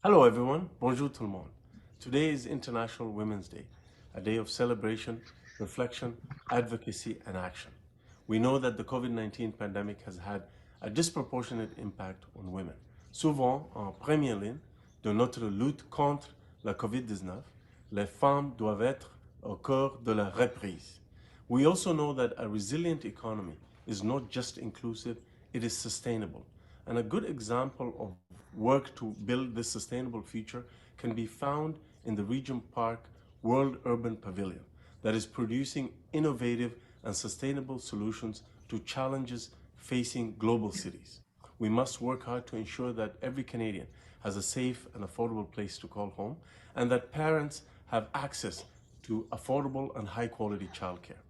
Hello everyone, bonjour tout le monde. Today is International Women's Day, a day of celebration, reflection, advocacy, and action. We know that the COVID-19 pandemic has had a disproportionate impact on women. Souvent en première ligne de notre lutte contre la COVID-19, les femmes doivent être au cœur de la reprise. We also know that a resilient economy is not just inclusive, it is sustainable. And a good example of work to build this sustainable future can be found in the Regent Park World Urban Pavilion that is producing innovative and sustainable solutions to challenges facing global cities. We must work hard to ensure that every Canadian has a safe and affordable place to call home, and that parents have access to affordable and high quality childcare.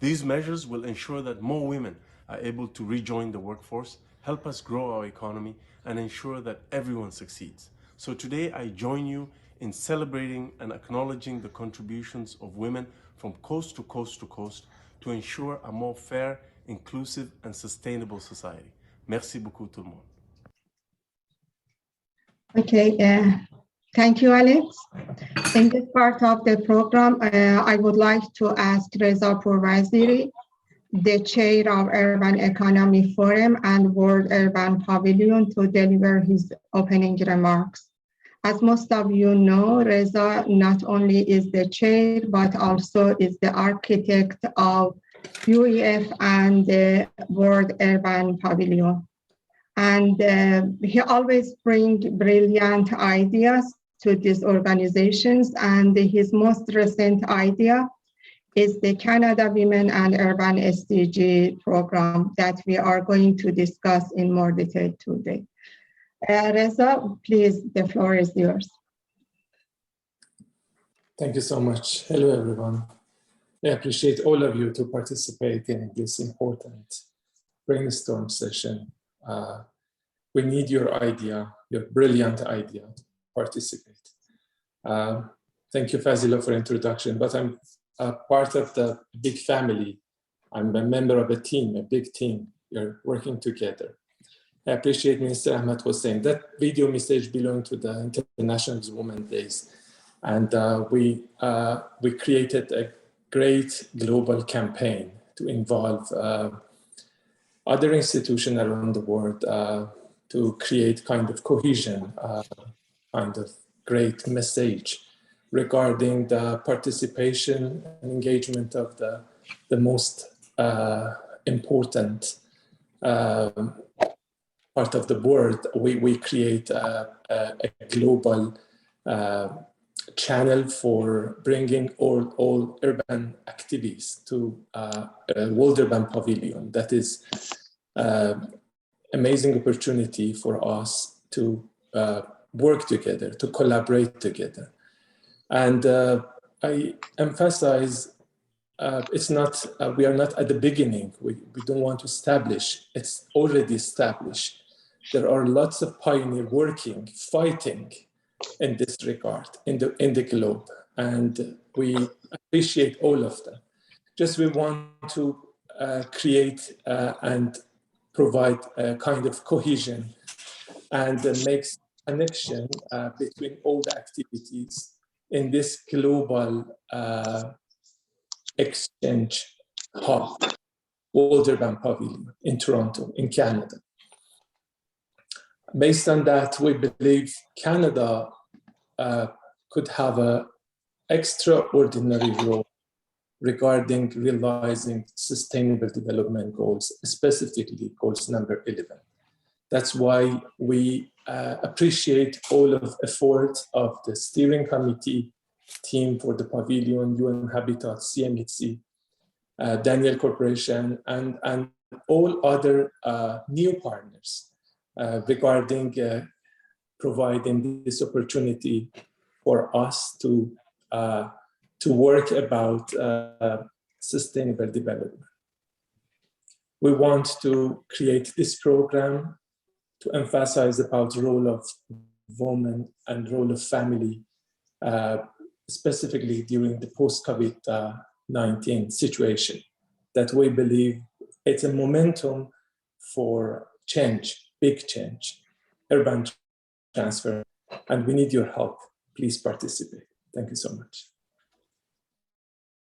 These measures will ensure that more women are able to rejoin the workforce, help us grow our economy, and ensure that everyone succeeds. So today I join you in celebrating and acknowledging the contributions of women from coast to coast to coast to ensure a more fair, inclusive, and sustainable society. Merci beaucoup tout le monde. Okay, thank you, Alex. In this part of the program, I would like to ask Reza Pourwaziri, the chair of Urban Economy Forum and World Urban Pavilion, to deliver his opening remarks. As most of you know, Reza not only is the chair, but also is the architect of UEF and the World Urban Pavilion. And he always brings brilliant ideas to these organizations. And his most recent idea is the Canada Women and Urban SDG program that we are going to discuss in more detail today. Reza, please, the floor is yours. Thank you so much. Hello, everyone. I appreciate all of you to participate in this important brainstorm session. We need your idea, your brilliant idea, to participate. Thank you, Fazila, for introduction, but I'm a part of the big family. I'm a member of a team, a big team. We're working together. I appreciate Minister Ahmed Hossein. That video message belonged to the International Women's Days. And we created a great global campaign to involve other institutions around the world to create kind of cohesion, kind of great message regarding the participation and engagement of the most important part of the world. We create a global channel for bringing all urban activities to World Urban Pavilion. That is amazing opportunity for us to work together, to collaborate together. And I emphasize, it's not, we are not at the beginning. We don't want to establish, it's already established. There are lots of pioneers working, fighting in this regard, in the globe. And we appreciate all of them. Just we want to create and provide a kind of cohesion and make connection between all the activities in this global exchange hub, World Urban Pavilion in Toronto, in Canada. Based on that, we believe Canada could have an extraordinary role regarding realizing Sustainable Development Goals, specifically goals number 11. That's why we appreciate all of the efforts of the steering committee team for the pavilion, UN Habitat, CMHC, Daniel Corporation, and all other new partners regarding providing this opportunity for us to work about sustainable development. We want to create this program to emphasize about the role of women and role of family, specifically during the post-COVID-19 situation, that we believe it's a momentum for change, big change, urban transfer, and we need your help. Please participate. Thank you so much.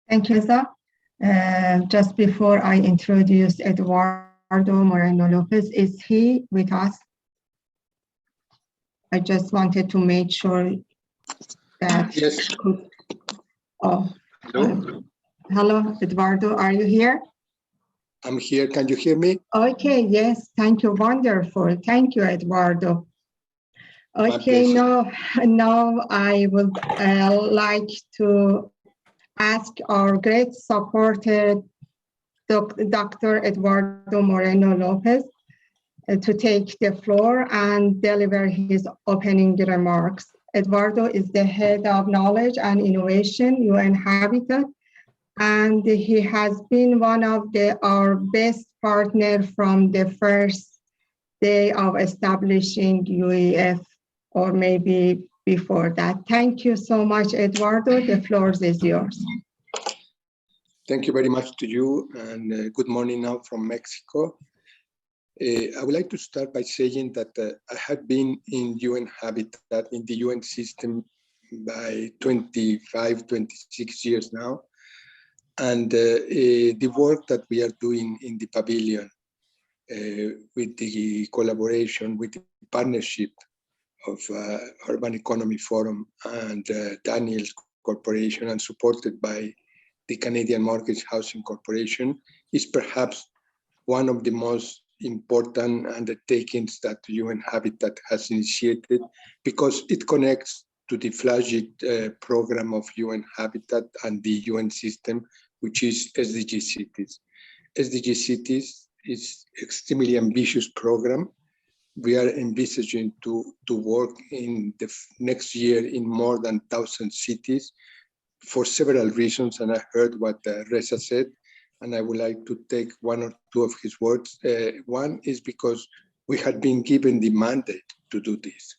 Thank you, Reza. Just before I introduce Eduardo Moreno Lopez, is he with us? I just wanted to make sure that. Yes. Oh, Hello. Hello, Eduardo, are you here? I'm here. Can you hear me? Okay, yes, thank you. Wonderful. Thank you, Eduardo. Okay, now I would like to ask our great supporter, Dr. Eduardo Moreno Lopez, to take the floor and deliver his opening remarks. Eduardo is the head of knowledge and innovation, UN Habitat, and he has been one of our best partners from the first day of establishing UEF, or maybe before that. Thank you so much, Eduardo. The floor is yours. Thank you very much to you, and good morning now from Mexico. I would like to start by saying that I have been in UN Habitat, in the UN system, by 25, 26 years now. And the work that we are doing in the Pavilion, with the collaboration, with the partnership of Urban Economy Forum and Daniel's Corporation, and supported by the Canadian Mortgage Housing Corporation, is perhaps one of the most important undertakings that UN Habitat has initiated, because it connects to the flagship program of UN Habitat and the UN system, which is SDG Cities. SDG Cities is extremely ambitious program. We are envisaging to work in the next year in more than 1,000 cities for several reasons, and I heard what Reza said, and I would like to take one or two of his words. One is because we had been given the mandate to do this.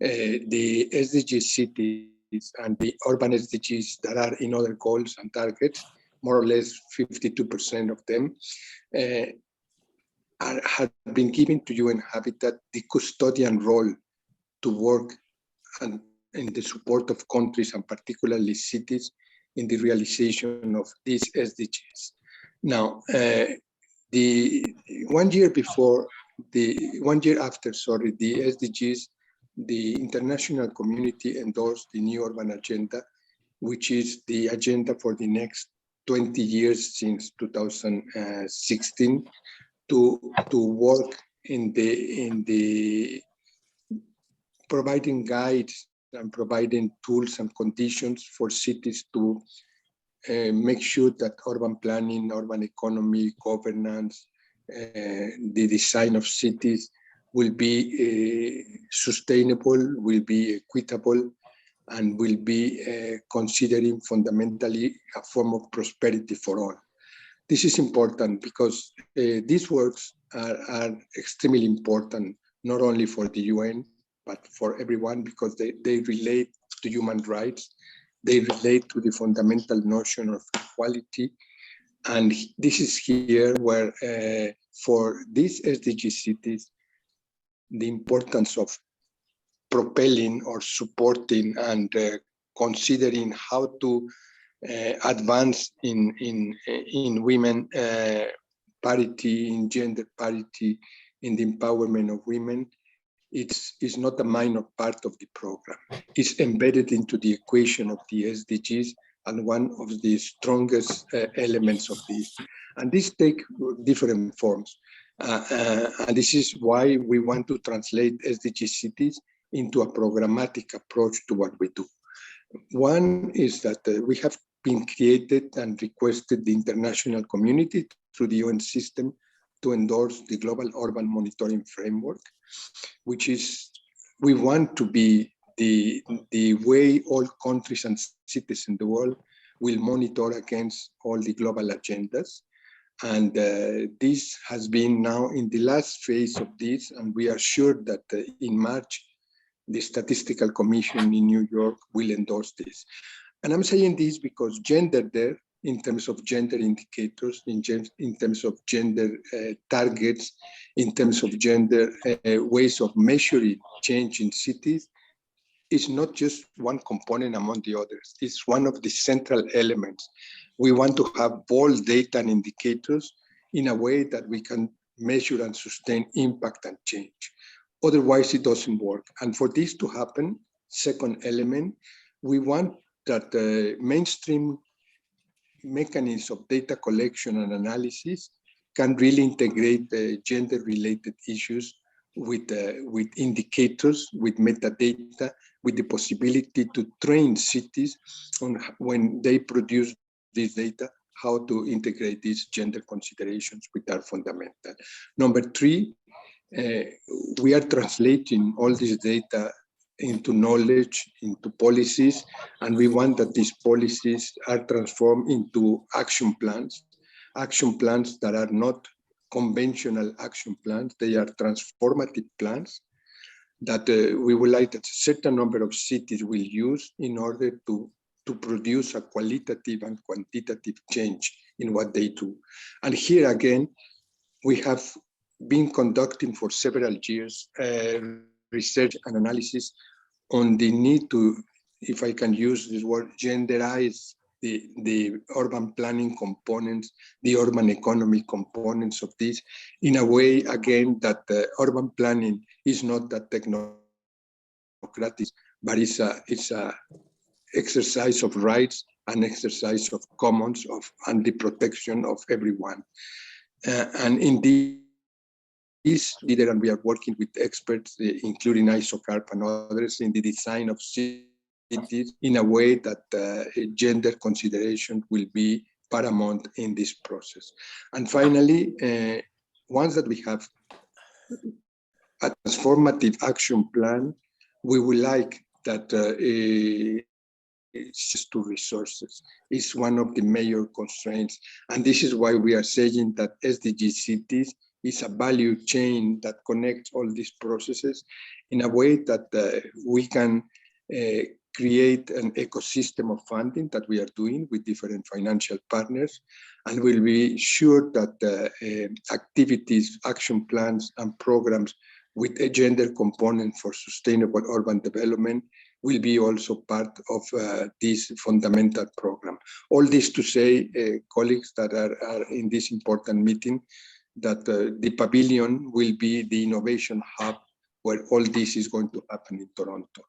The SDG cities and the urban SDGs that are in other goals and targets, more or less 52% of them, have been given to UN Habitat the custodian role to work and in the support of countries, and particularly cities, in the realization of these SDGs. Now, the 1 year after, the SDGs, the international community endorsed the new urban agenda, which is the agenda for the next 20 years since 2016, to work in the providing guides and providing tools and conditions for cities to make sure that urban planning, urban economy, governance, the design of cities will be sustainable, will be equitable, and will be considering fundamentally a form of prosperity for all. This is important because these works are extremely important, not only for the UN, but for everyone, because they relate to human rights. They relate to the fundamental notion of equality. And this is here where, for these SDG cities, the importance of propelling or supporting and considering how to advance in women parity, in gender parity, in the empowerment of women, it's not a minor part of the program. It's embedded into the equation of the SDGs and one of the strongest elements of this. And these take different forms. And this is why we want to translate SDG cities into a programmatic approach to what we do. One is that we have been created and requested the international community through the UN system to endorse the Global Urban Monitoring Framework, which is, we want to be the way all countries and cities in the world will monitor against all the global agendas. And this has been now in the last phase of this, and we are sure that in March, the Statistical Commission in New York will endorse this. And I'm saying this because gender there, in terms of gender indicators, in terms of gender targets, in terms of gender ways of measuring change in cities, is not just one component among the others. It's one of the central elements. We want to have bold data and indicators in a way that we can measure and sustain impact and change. Otherwise, it doesn't work. And for this to happen, second element, we want that the mainstream mechanisms of data collection and analysis can really integrate the gender-related issues with indicators, with metadata, with the possibility to train cities on when they produce this data, how to integrate these gender considerations, which are fundamental. Number three, we are translating all this data into knowledge, into policies, and we want that these policies are transformed into action plans that are not conventional action plans. They are transformative plans that we would like that a certain number of cities will use in order to produce a qualitative and quantitative change in what they do. And here again, we have been conducting for several years research and analysis on the need to, if I can use this word, genderize the urban planning components, the urban economy components of this, in a way, again, that urban planning is not that technocratic, but it's a exercise of rights, an exercise of commons, and the protection of everyone. And in this leader, and we are working with experts, including ISOCARP and others, in the design of cities in a way that gender consideration will be paramount in this process. And finally, once that we have a transformative action plan, we would like that it's just to resources. It's one of the major constraints. And this is why we are saying that SDG cities is a value chain that connects all these processes in a way that we can create an ecosystem of funding that we are doing with different financial partners, and we'll be sure that activities, action plans, and programs with a gender component for sustainable urban development will be also part of this fundamental program. All this to say, colleagues that are in this important meeting, that the Pavilion will be the innovation hub where all this is going to happen in Toronto.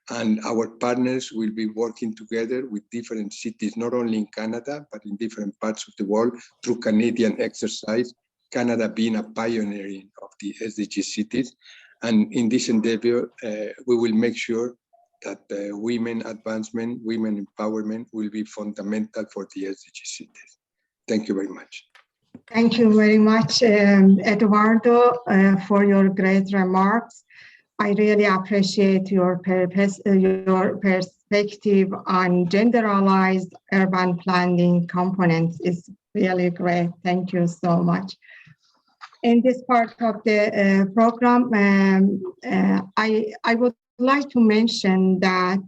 And our partners will be working together with different cities, not only in Canada, but in different parts of the world through Canadian exercise, Canada being a pioneer of the SDG cities. And in this endeavor, we will make sure that women advancement, women empowerment will be fundamental for the SDG cities. Thank you very much. Thank you very much, Eduardo, for your great remarks. I really appreciate your perspective on genderalized urban planning components. It's really great. Thank you so much. In this part of the program, I would like to mention that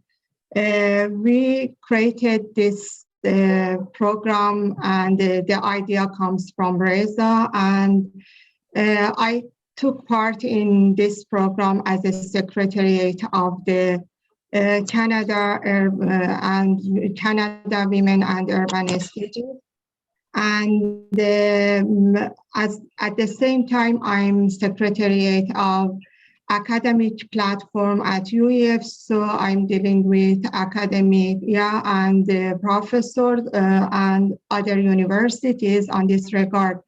we created this program, and the idea comes from Reza, and I took part in this program as a secretariat of the Canada and Canada Women and Urban SDGs. And at the same time, I'm secretariat of academic platform at UEF, so I'm dealing with academia and professors and other universities on this regard.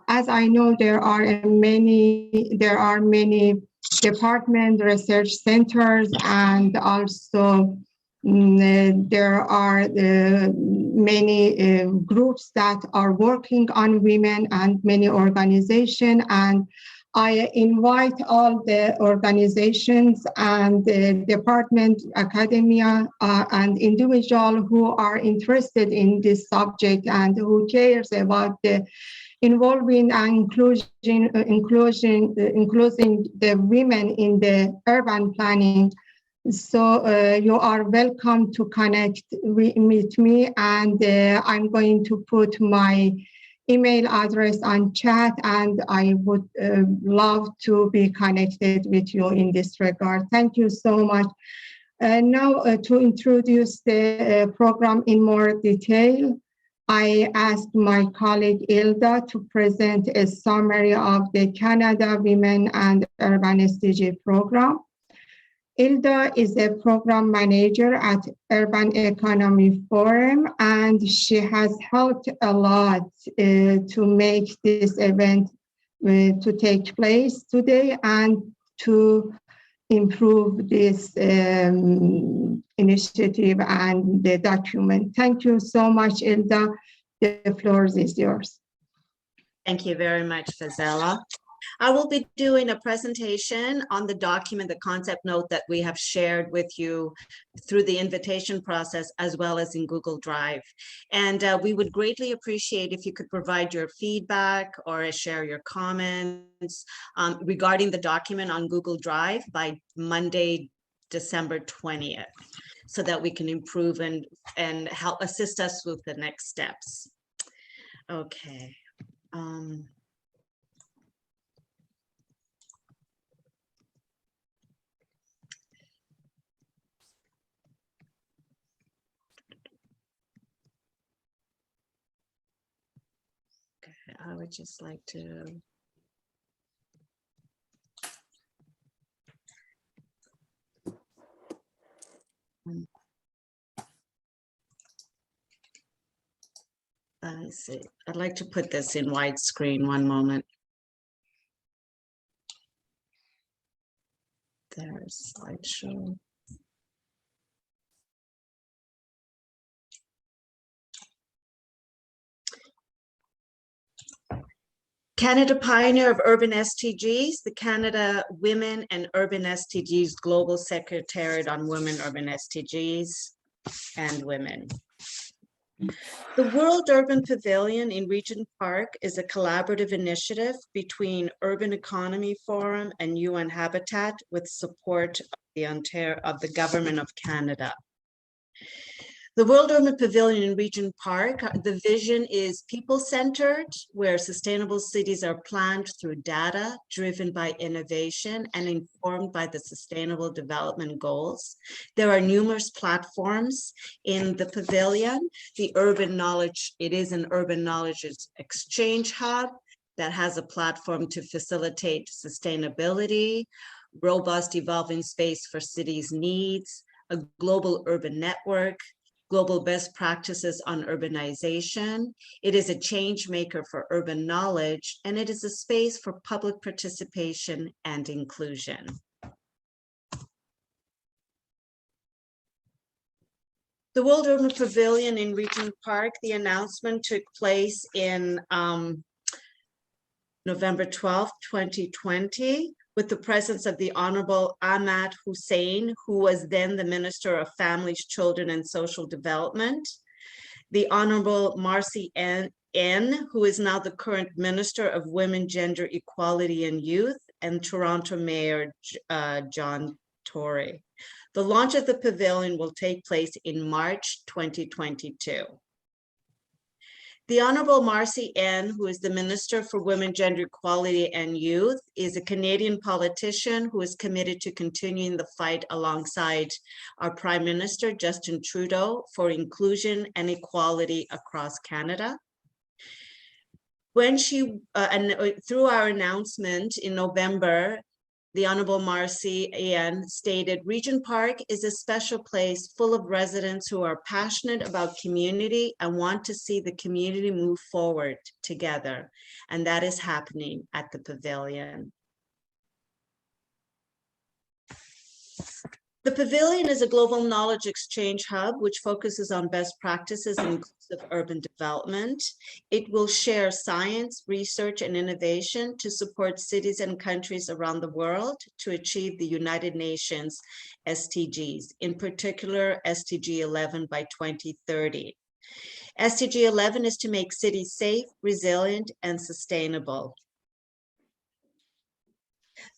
As I know, there are many department research centers, and also there are many groups that are working on women and many organizations. And I invite all the organizations and the department, academia, and individuals who are interested in this subject and who cares about the involving and including the women in the urban planning. So you are welcome to connect with me, and I'm going to put my email address on chat, and I would love to be connected with you in this regard. Thank you so much. Now, to introduce the program in more detail, I asked my colleague Ilda to present a summary of the Canada Women and Urban SDG program. Ilda is a program manager at Urban Economy Forum, and she has helped a lot to make this event to take place today and to improve this initiative and the document. Thank you so much, Ilda. The floor is yours. Thank you very much, Fazela. I will be doing a presentation on the document, the concept note that we have shared with you through the invitation process, as well as in Google Drive. And we would greatly appreciate if you could provide your feedback or share your comments regarding the document on Google Drive by Monday, December 20th, so that we can improve and help assist us with the next steps. Okay. I would just like to let's see. I'd like to put this in widescreen. One moment. There's slideshow. Canada Pioneer of Urban SDGs, the Canada Women and Urban SDGs Global Secretariat on Women, Urban SDGs, and Women. The World Urban Pavilion in Regent Park is a collaborative initiative between Urban Economy Forum and UN Habitat with support of the Government of Canada. The World Urban Pavilion in Regent Park, the vision is people-centered, where sustainable cities are planned through data driven by innovation and informed by the Sustainable Development Goals. There are numerous platforms in the pavilion. The Urban Knowledge, it is an urban knowledge exchange hub that has a platform to facilitate sustainability, robust evolving space for cities' needs, a global urban network, global best practices on urbanization. It is a change maker for urban knowledge, and it is a space for public participation and inclusion. The World Urban Pavilion in Regent Park, the announcement took place in November 12th, 2020. With the presence of the Honorable Ahmad Hussein, who was then the Minister of Families, Children, and Social Development, the Honorable Marcy N, who is now the current Minister of Women, Gender Equality, and Youth, and Toronto Mayor John Tory. The launch of the pavilion will take place in March 2022. The Honorable Marcy N, who is the Minister for Women, Gender Equality and Youth, is a Canadian politician who is committed to continuing the fight alongside our Prime Minister, Justin Trudeau, for inclusion and equality across Canada. When through our announcement in November, the Honorable Marcy N stated, Regent Park is a special place full of residents who are passionate about community and want to see the community move forward together. And that is happening at the pavilion. The pavilion is a global knowledge exchange hub which focuses on best practices in inclusive urban development. It will share science, research, and innovation to support cities and countries around the world to achieve the United Nations SDGs, in particular SDG 11 by 2030. SDG 11 is to make cities safe, resilient, and sustainable.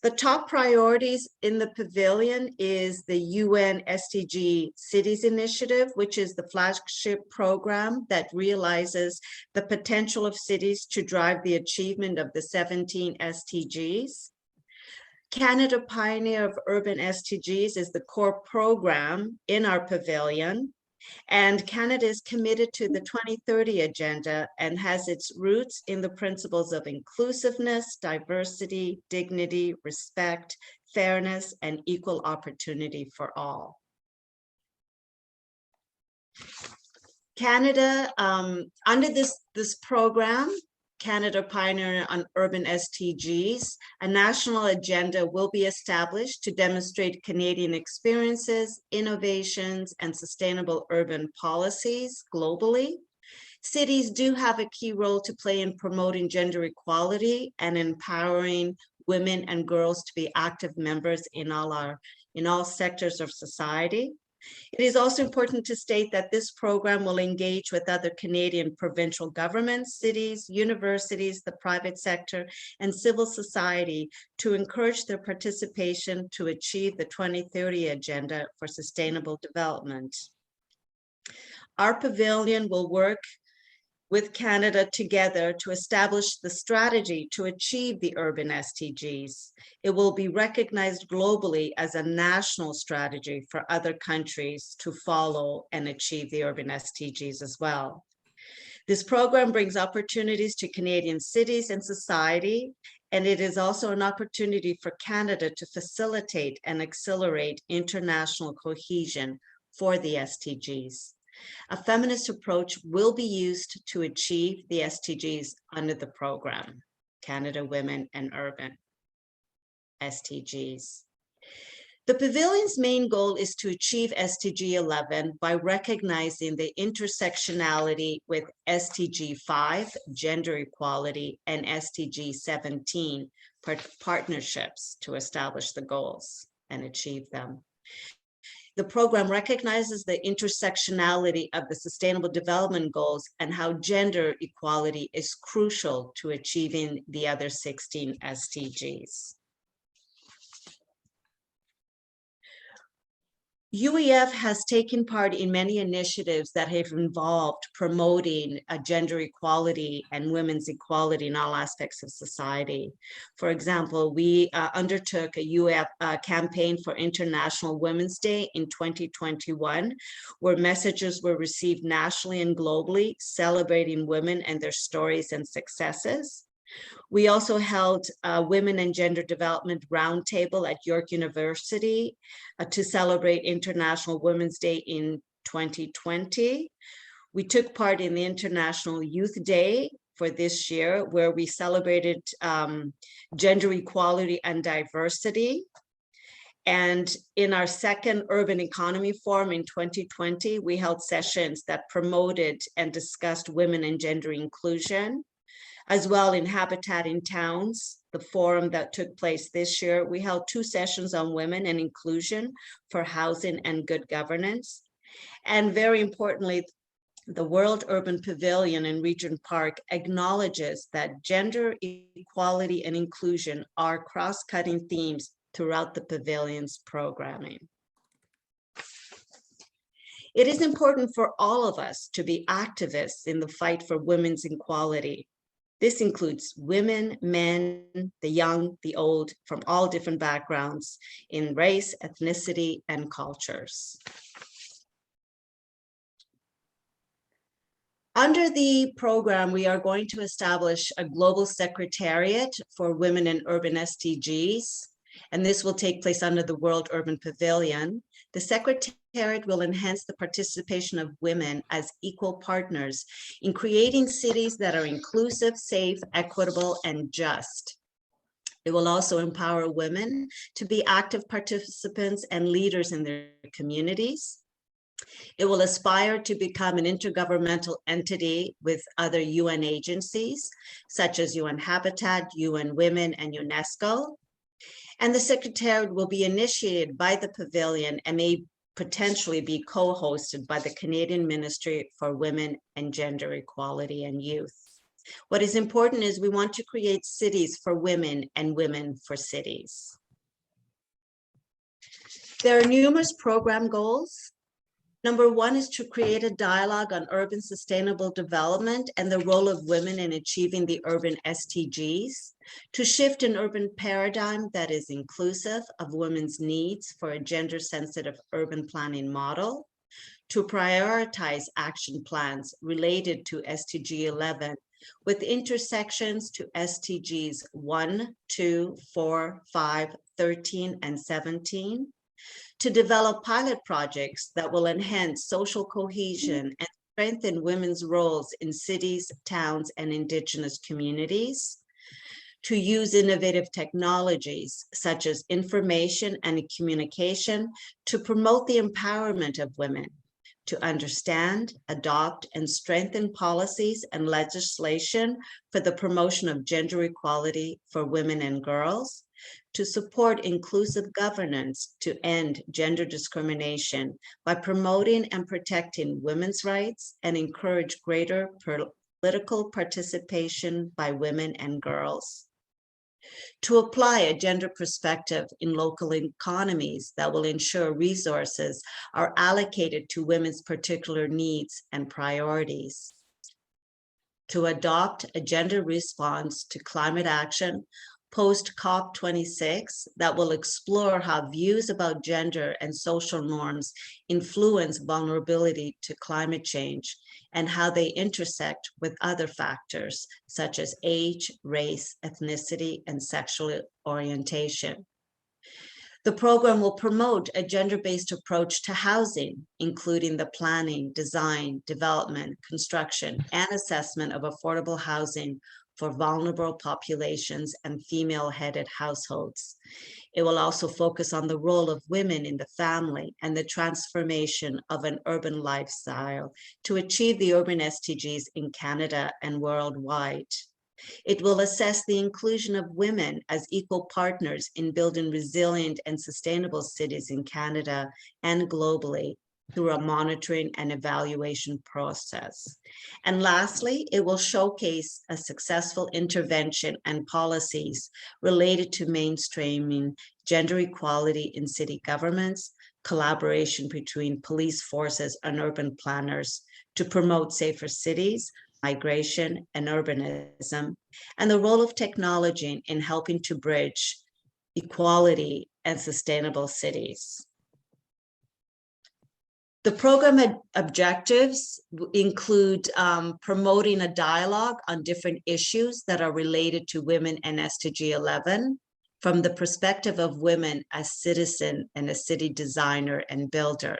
The top priorities in the pavilion is the UN SDG Cities Initiative, which is the flagship program that realizes the potential of cities to drive the achievement of the 17 SDGs. Canada Pioneer of Urban SDGs is the core program in our pavilion, and Canada is committed to the 2030 agenda and has its roots in the principles of inclusiveness, diversity, dignity, respect, fairness, and equal opportunity for all. Canada, under this program, Canada Pioneer on Urban SDGs, a national agenda will be established to demonstrate Canadian experiences, innovations, and sustainable urban policies globally. Cities do have a key role to play in promoting gender equality and empowering women and girls to be active members in all sectors of society. It is also important to state that this program will engage with other Canadian provincial governments, cities, universities, the private sector, and civil society to encourage their participation to achieve the 2030 Agenda for Sustainable Development. Our pavilion will work with Canada together to establish the strategy to achieve the urban SDGs. It will be recognized globally as a national strategy for other countries to follow and achieve the urban SDGs as well. This program brings opportunities to Canadian cities and society, and it is also an opportunity for Canada to facilitate and accelerate international cohesion for the SDGs. A feminist approach will be used to achieve the SDGs under the program, Canada Women and Urban SDGs. The pavilion's main goal is to achieve SDG 11 by recognizing the intersectionality with SDG 5, gender equality, and SDG 17, partnerships to establish the goals and achieve them. The program recognizes the intersectionality of the Sustainable Development Goals and how gender equality is crucial to achieving the other 16 SDGs. UEF has taken part in many initiatives that have involved promoting gender equality and women's equality in all aspects of society. For example, we undertook a UEF campaign for International Women's Day in 2021, where messages were received nationally and globally, celebrating women and their stories and successes. We also held a Women and Gender Development Roundtable at York University to celebrate International Women's Day in 2020. We took part in the International Youth Day for this year, where we celebrated gender equality and diversity. And in our second Urban Economy Forum in 2020, we held sessions that promoted and discussed women and gender inclusion. As well, in Habitat in Towns, the forum that took place this year, we held 2 sessions on women and inclusion for housing and good governance. And very importantly, the World Urban Pavilion in Regent Park acknowledges that gender equality and inclusion are cross-cutting themes throughout the pavilion's programming. It is important for all of us to be activists in the fight for women's equality. This includes women, men, the young, the old, from all different backgrounds in race, ethnicity, and cultures. Under the program, we are going to establish a global secretariat for women in urban SDGs, and this will take place under the World Urban Pavilion. The Secretariat will enhance the participation of women as equal partners in creating cities that are inclusive, safe, equitable, and just. It will also empower women to be active participants and leaders in their communities. It will aspire to become an intergovernmental entity with other UN agencies, such as UN Habitat, UN Women, and UNESCO. And the Secretariat will be initiated by the Pavilion and may potentially be co-hosted by the Canadian Ministry for Women and Gender Equality and Youth. What is important is we want to create cities for women and women for cities. There are numerous program goals Number one is to create a dialogue on urban sustainable development and the role of women in achieving the urban SDGs, to shift an urban paradigm that is inclusive of women's needs for a gender-sensitive urban planning model, to prioritize action plans related to SDG 11 with intersections to SDGs 1, 2, 4, 5, 13, and 17, to develop pilot projects that will enhance social cohesion and strengthen women's roles in cities, towns, and Indigenous communities, to use innovative technologies such as information and communication to promote the empowerment of women, to understand, adopt, and strengthen policies and legislation for the promotion of gender equality for women and girls, to support inclusive governance to end gender discrimination by promoting and protecting women's rights and encourage greater political participation by women and girls, to apply a gender perspective in local economies that will ensure resources are allocated to women's particular needs and priorities, to adopt a gender response to climate action post COP26 that will explore how views about gender and social norms influence vulnerability to climate change and how they intersect with other factors such as age, race, ethnicity, and sexual orientation. The program will promote a gender-based approach to housing, including the planning, design, development, construction, and assessment of affordable housing for vulnerable populations and female-headed households. It will also focus on the role of women in the family and the transformation of an urban lifestyle to achieve the urban SDGs in Canada and worldwide. It will assess the inclusion of women as equal partners in building resilient and sustainable cities in Canada and globally through a monitoring and evaluation process. And lastly, it will showcase a successful intervention and policies related to mainstreaming gender equality in city governments, collaboration between police forces and urban planners to promote safer cities, migration, and urbanism, and the role of technology in helping to bridge equality and sustainable cities. The program objectives include promoting a dialogue on different issues that are related to women and SDG 11 from the perspective of women as citizen and a city designer and builder.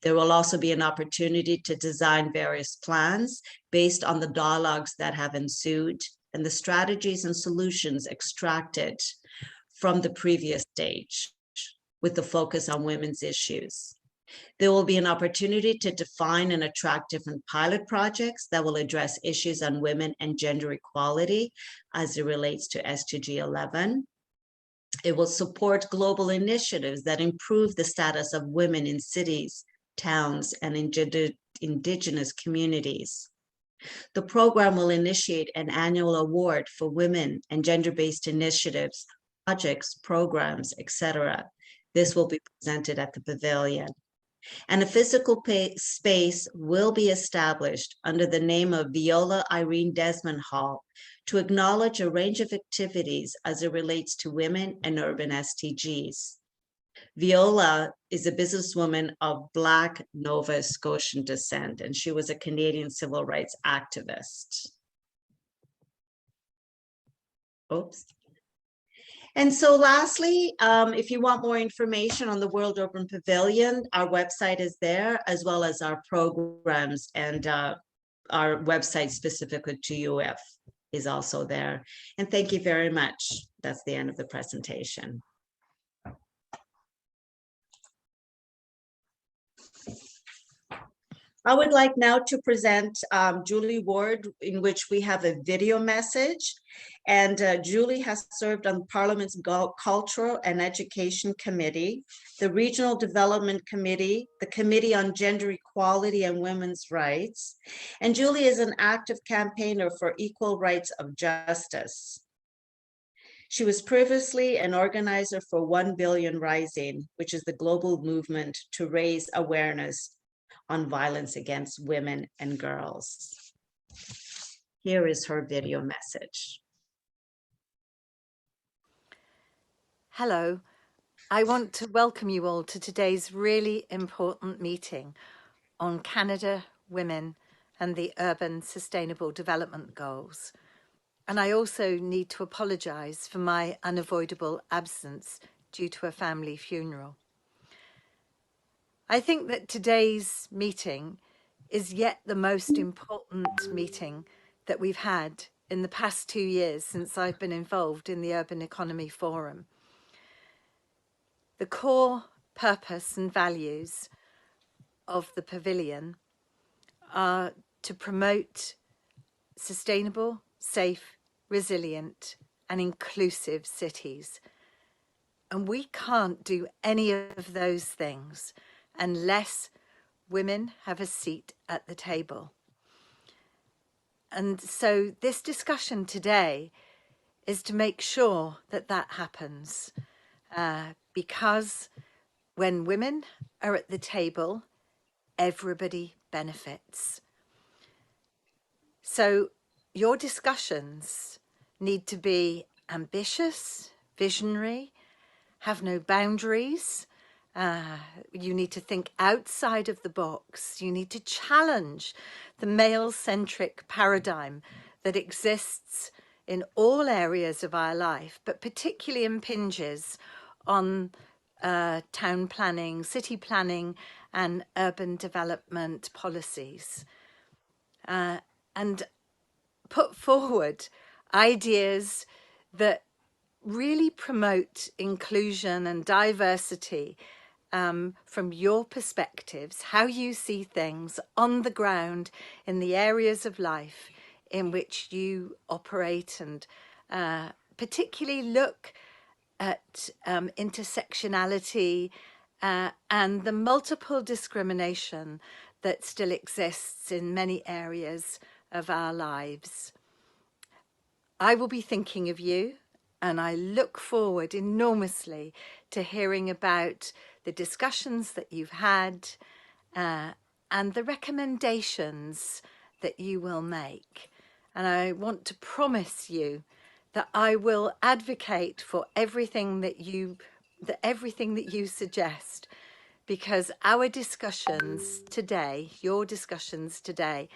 There will also be an opportunity to design various plans based on the dialogues that have ensued and the strategies and solutions extracted from the previous stage with the focus on women's issues. There will be an opportunity to define and attract different pilot projects that will address issues on women and gender equality as it relates to SDG 11. It will support global initiatives that improve the status of women in cities, towns, and Indigenous communities. The program will initiate an annual award for women and gender-based initiatives, projects, programs, etc. This will be presented at the Pavilion. And a physical space will be established under the name of Viola Irene Desmond Hall to acknowledge a range of activities as it relates to women and urban SDGs. Viola is a businesswoman of Black Nova Scotian descent, and she was a Canadian civil rights activist. Oops. And so lastly, if you want more information on the World Urban Pavilion, our website is there, as well as our programs, and our website specifically to UF is also there. And thank you very much. That's the end of the presentation. I would like now to present Julie Ward, in which we have a video message. And Julie has served on Parliament's Cultural and Education Committee, the Regional Development Committee, the Committee on Gender Equality and Women's Rights. And Julie is an active campaigner for equal rights of justice. She was previously an organizer for 1 Billion Rising, which is the global movement to raise awareness on violence against women and girls. Here is her video message. Hello, I want to welcome you all to today's really important meeting on Canada, women and the Urban Sustainable Development Goals. And I also need to apologise for my unavoidable absence due to a family funeral. I think that today's meeting is yet the most important meeting that we've had in the past 2 years since I've been involved in the Urban Economy Forum. The core purpose and values of the Pavilion are to promote sustainable, safe, resilient and inclusive cities. And we can't do any of those things unless women have a seat at the table. And so this discussion today is to make sure that that happens, because when women are at the table, everybody benefits. So your discussions need to be ambitious, visionary, have no boundaries. You need to think outside of the box. You need to challenge the male-centric paradigm that exists in all areas of our life, but particularly impinges on town planning, city planning, and urban development policies. And put forward ideas that really promote inclusion and diversity from your perspectives, how you see things on the ground in the areas of life in which you operate, and particularly look at intersectionality and the multiple discrimination that still exists in many areas of our lives. I will be thinking of you, and I look forward enormously to hearing about the discussions that you've had and the recommendations that you will make. And I want to promise you that I will advocate for everything that you suggest, because our discussions today, your discussions today,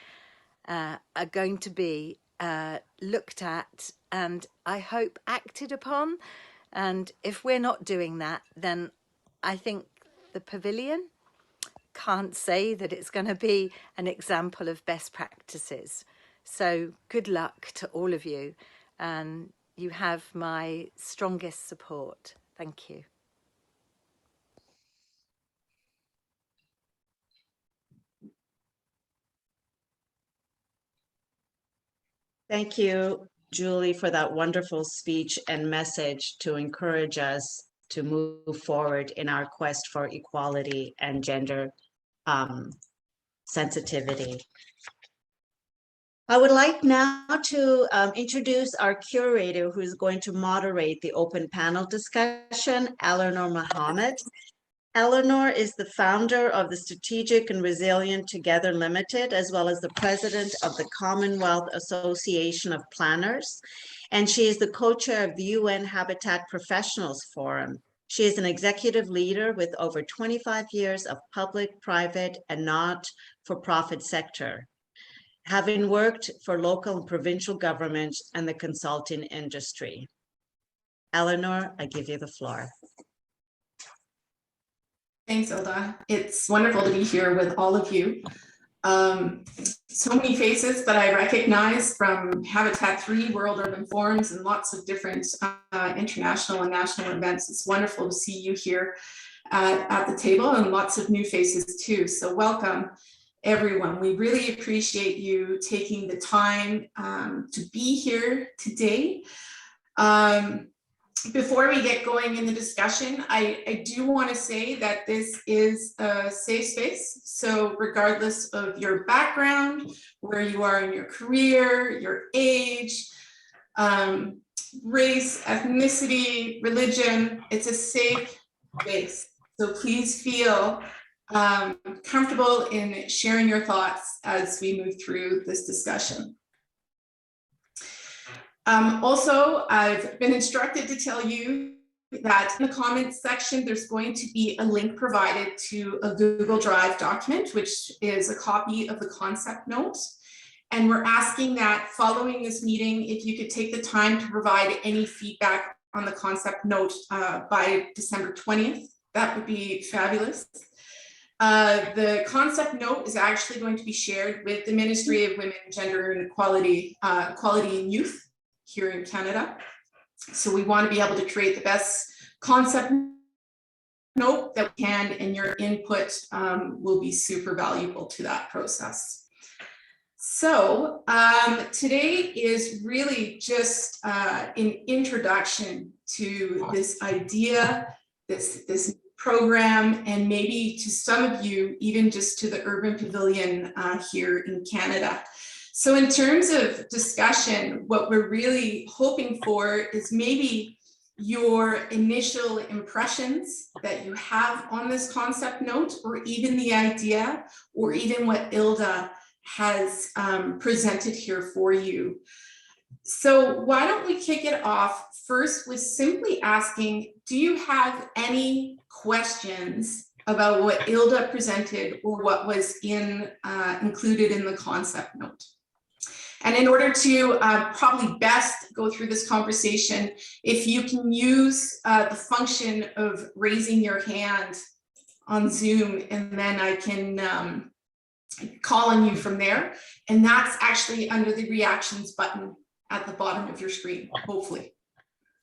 are going to be looked at and I hope acted upon. And if we're not doing that, then I think the Pavilion can't say that it's going to be an example of best practices. So good luck to all of you, and you have my strongest support. Thank you. Thank you, Julie, for that wonderful speech and message to encourage us to move forward in our quest for equality and gender sensitivity. I would like now to introduce our curator, who is going to moderate the open panel discussion, Eleanor Mohammed. Eleanor is the founder of the Strategic and Resilient Together Limited, as well as the president of the Commonwealth Association of Planners, and she is the co-chair of the UN Habitat Professionals Forum. She is an executive leader with over 25 years of public, private, and not-for-profit sector, having worked for local and provincial governments and the consulting industry. Eleanor, I give you the floor. Thanks, Ilda. It's wonderful to be here with all of you. So many faces that I recognize from Habitat 3 World Urban Forums and lots of different international and national events. It's wonderful to see you here at the table, and lots of new faces too. So welcome, everyone. We really appreciate you taking the time to be here today. Before we get going in the discussion, I do want to say that this is a safe space. So regardless of your background, where you are in your career, your age, race, ethnicity, religion, it's a safe space. So please feel comfortable in sharing your thoughts as we move through this discussion. Also, I've been instructed to tell you that in the comments section, there's going to be a link provided to a Google Drive document, which is a copy of the concept note. And we're asking that following this meeting, if you could take the time to provide any feedback on the concept note by December 20th, that would be fabulous. The concept note is actually going to be shared with the Ministry of Women, Gender and Equality, Equality and Youth here in Canada. So we want to be able to create the best concept note that we can, and your input will be super valuable to that process. So today is really just an introduction to this idea, this program, and maybe to some of you, even just to the Urban Pavilion here in Canada. So in terms of discussion, what we're really hoping for is maybe your initial impressions that you have on this concept note, or even the idea, or even what Ilda has presented here for you. So why don't we kick it off first with simply asking, do you have any questions about what Ilda presented or what was included in the concept note? And in order to probably best go through this conversation, if you can use the function of raising your hand on Zoom, and then I can call on you from there. And that's actually under the reactions button at the bottom of your screen, hopefully.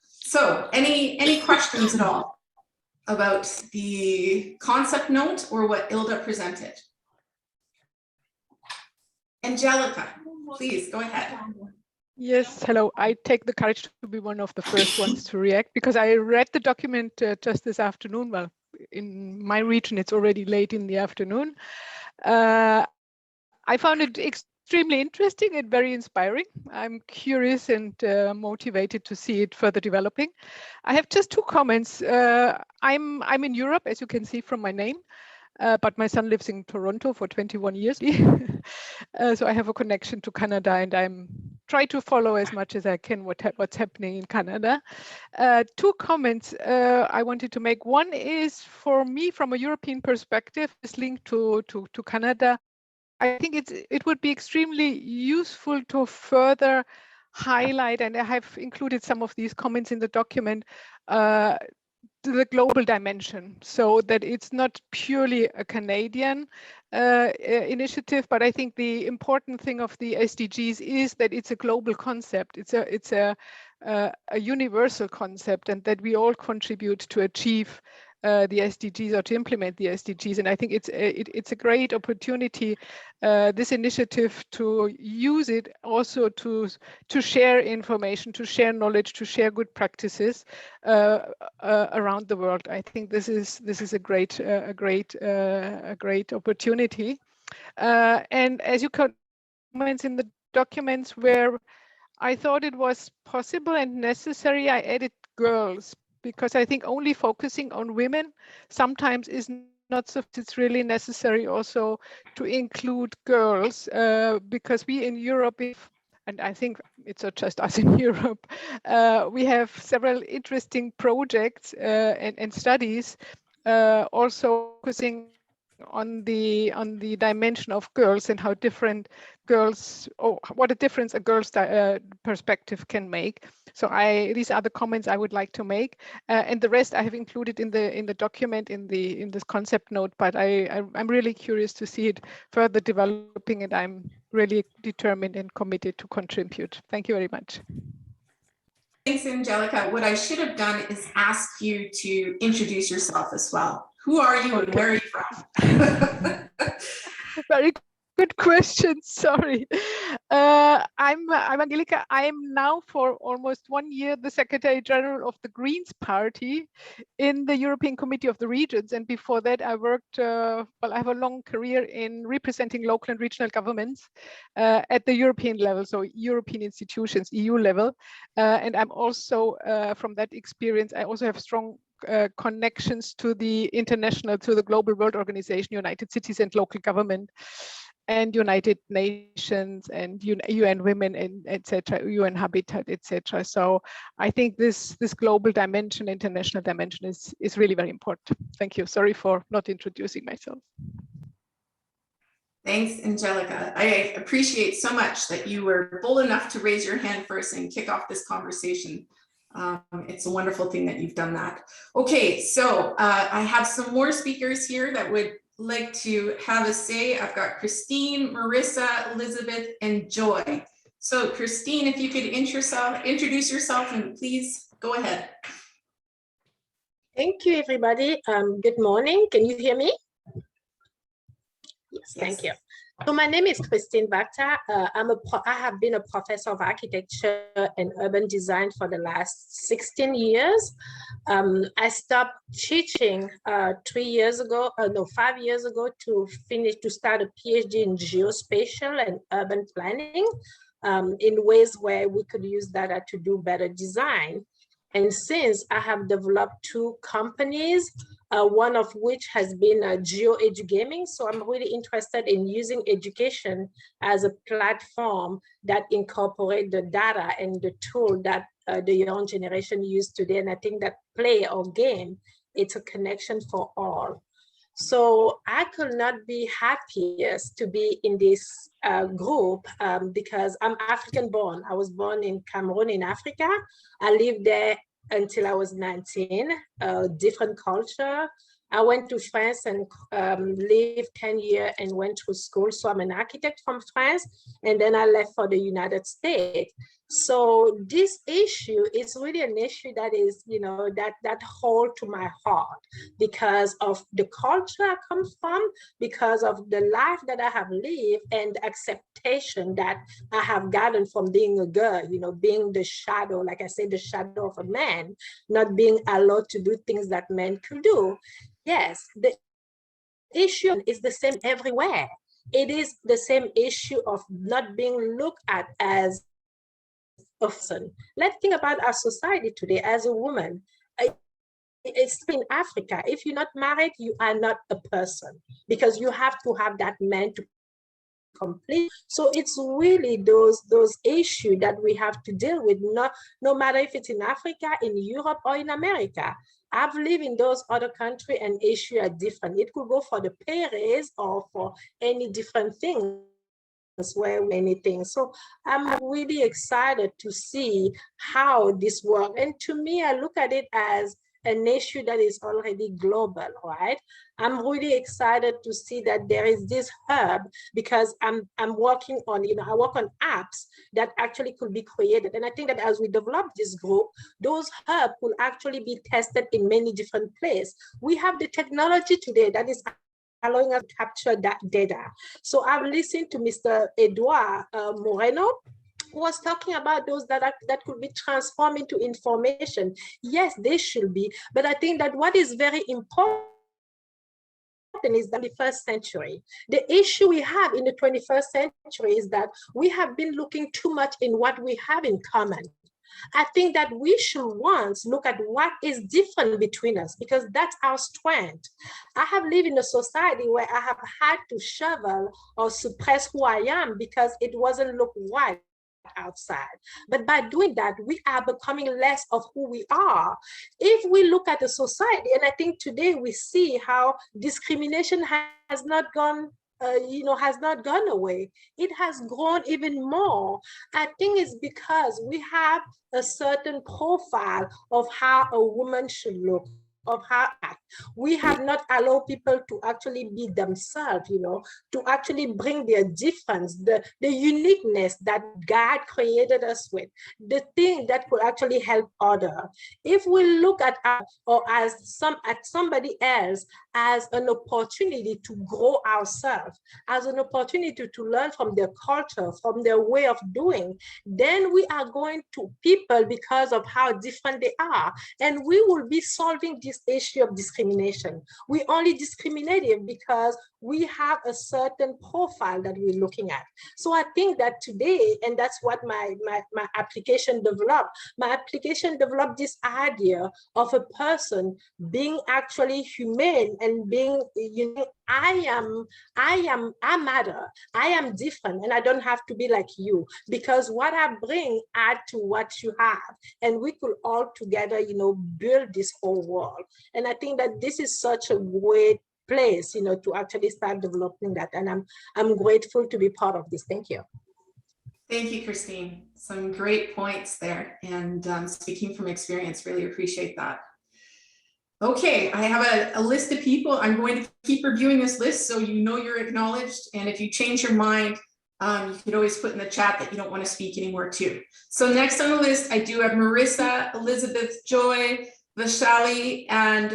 So any questions at all about the concept note or what Ilda presented? Angelica, please go ahead. Yes, hello. I take the courage to be one of the first ones to react, because I read the document just this afternoon. Well, in my region, it's already late in the afternoon. I found it extremely interesting and very inspiring. I'm curious and motivated to see it further developing. I have just two comments. I'm in Europe, as you can see from my name. But my son lives in Toronto for 21 years. So I have a connection to Canada, and I'm trying to follow as much as I can what's happening in Canada. Two comments I wanted to make. One is, for me, from a European perspective, is linked to Canada. I think it would be extremely useful to further highlight, and I have included some of these comments in the document, the global dimension, so that it's not purely a Canadian initiative, but I think the important thing of the SDGs is that it's a global concept. It's a universal concept, and that we all contribute to achieve the SDGs, or to implement the SDGs. And I think it's a great opportunity, this initiative, to use it also to share information, to share knowledge, to share good practices around the world. I think this is a great opportunity. And as you comments in the documents where I thought it was possible and necessary, I added girls, because I think only focusing on women sometimes is not so. It's really necessary also to include girls, because we in Europe, and I think it's not just us in Europe, we have several interesting projects and studies also focusing on the dimension of girls, and how different girls, or what a difference a girl's perspective can make. So these are the comments I would like to make, and the rest I have included in the document, in this concept note. But I'm really curious to see it further developing, and I'm really determined and committed to contribute. Thank you very much. Thanks, Angelica. What I should have done is ask you to introduce yourself as well. Who are you and where are you from? Very good question. Sorry. I'm Angelica. I am now for almost 1 year the Secretary General of the Greens Party in the European Committee of the Regions. And before that, I worked, well, I have a long career in representing local and regional governments at the European level, so European institutions, EU level. And I'm also, from that experience, I also have strong connections to the international, to the global world organization, United Cities and local government, and United Nations and UN Women, and etc., UN Habitat, etc. So I think this global dimension, international dimension is really very important. Thank you. Sorry for not introducing myself. Thanks, Angelica. I appreciate so much that you were bold enough to raise your hand first and kick off this conversation. It's a wonderful thing that you've done that. Okay, so I have some more speakers here that would like to have a say. I've got Christine, Marissa, Elizabeth, and Joy. So Christine, if you could introduce yourself and please go ahead. Thank you, everybody. Good morning. Can you hear me? Yes, thank you. So my name is Christine Bacta. I have been a professor of architecture and urban design for the last 16 years. I stopped teaching 5 years ago to start a PhD in geospatial and urban planning in ways where we could use data to do better design. And since I have developed 2 companies, one of which has been GeoEdugaming. So I'm really interested in using education as a platform that incorporates the data and the tool that the young generation use today. And I think that play or game, it's a connection for all. So I could not be happiest to be in this group because I'm African born. I was born in Cameroon in Africa. I lived there until I was 19, different culture. I went to France and lived 10 years and went to school. So I'm an architect from France, and then I left for the United States. So this issue is really an issue that is, that hold to my heart because of the culture I come from, because of the life that I have lived and the acceptation that I have gotten from being a girl, being the shadow, like I said, the shadow of a man, not being allowed to do things that men could do. Yes, the issue is the same everywhere. It is the same issue of not being looked at as a person. Let's think about our society today as a woman. It's in Africa. If you're not married, you are not a person because you have to have that man to complete. So it's really those issues that we have to deal with, no matter if it's in Africa, in Europe, or in America. I've lived in those other countries and issues are different. It could go for the pay raise or for any different things. Where many things. So I'm really excited to see how this works. And to me, I look at it as an issue that is already global, right? I'm really excited to see that there is this hub because I'm working on, I work on apps that actually could be created. And I think that as we develop this group, those hubs will actually be tested in many different places. We have the technology today that is allowing us to capture that data. So I've listened to Mr. Edouard Moreno, who was talking about those that could be transformed into information. Yes, they should be, but I think that what is very important is the 21st century. The issue we have in the 21st century is that we have been looking too much in what we have in common. I think that we should once look at what is different between us because that's our strength. I have lived in a society where I have had to shovel or suppress who I am because it wasn't look right outside. But by doing that, we are becoming less of who we are. If we look at the society, and I think today we see how discrimination has not gone has not gone away. It has grown even more. I think it's because we have a certain profile of how a woman should look, of how we have not allowed people to actually be themselves, to actually bring their difference, the uniqueness that God created us with, the thing that could actually help others. If we look at somebody else as an opportunity to grow ourselves, as an opportunity to learn from their culture, from their way of doing, then we are going to people because of how different they are. And we will be solving this this issue of discrimination. We only discriminative because we have a certain profile that we're looking at. So I think that today, and that's what my application developed. My application developed this idea of a person being actually humane and being, you know, I matter, I am different, and I don't have to be like you, because what I bring add to what you have, and we could all together, you know, build this whole world. And I think that this is such a great place, you know, to actually start developing that. And I'm grateful to be part of this. Thank you. Thank you, Christine. Some great points there. And speaking from experience, really appreciate that. Okay, I have a list of people. I'm going to keep reviewing this list so you know you're acknowledged. And if you change your mind, you could always put in the chat that you don't want to speak anymore too. So next on the list, I do have Marissa, Elizabeth, Joy, Vishali, and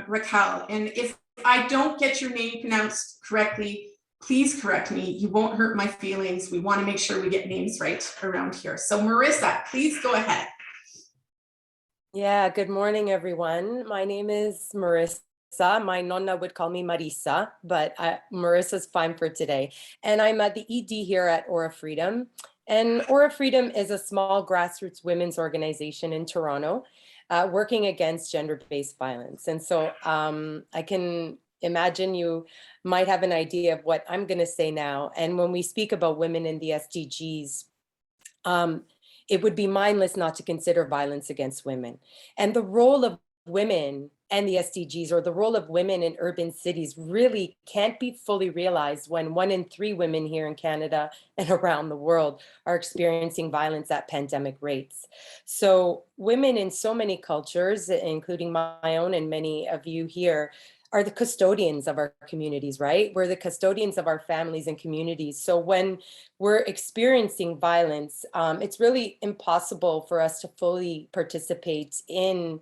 Raquel. And if I don't get your name pronounced correctly, please correct me. You won't hurt my feelings. We want to make sure we get names right around here. So Marissa, please go ahead. Yeah, good morning, everyone. My name is Marissa. My nonna would call me Marisa, but Marissa's fine for today. And I'm at the ED here at Aura Freedom. And Aura Freedom is a small grassroots women's organization in Toronto, working against gender-based violence. And so I can imagine you might have an idea of what I'm going to say now. And when we speak about women in the SDGs, it would be mindless not to consider violence against women. And the role of women and the SDGs, or the role of women in urban cities, really can't be fully realized when 1 in 3 women here in Canada and around the world are experiencing violence at pandemic rates. So women in so many cultures, including my own and many of you here, are the custodians of our communities, right? We're the custodians of our families and communities. So when we're experiencing violence, it's really impossible for us to fully participate in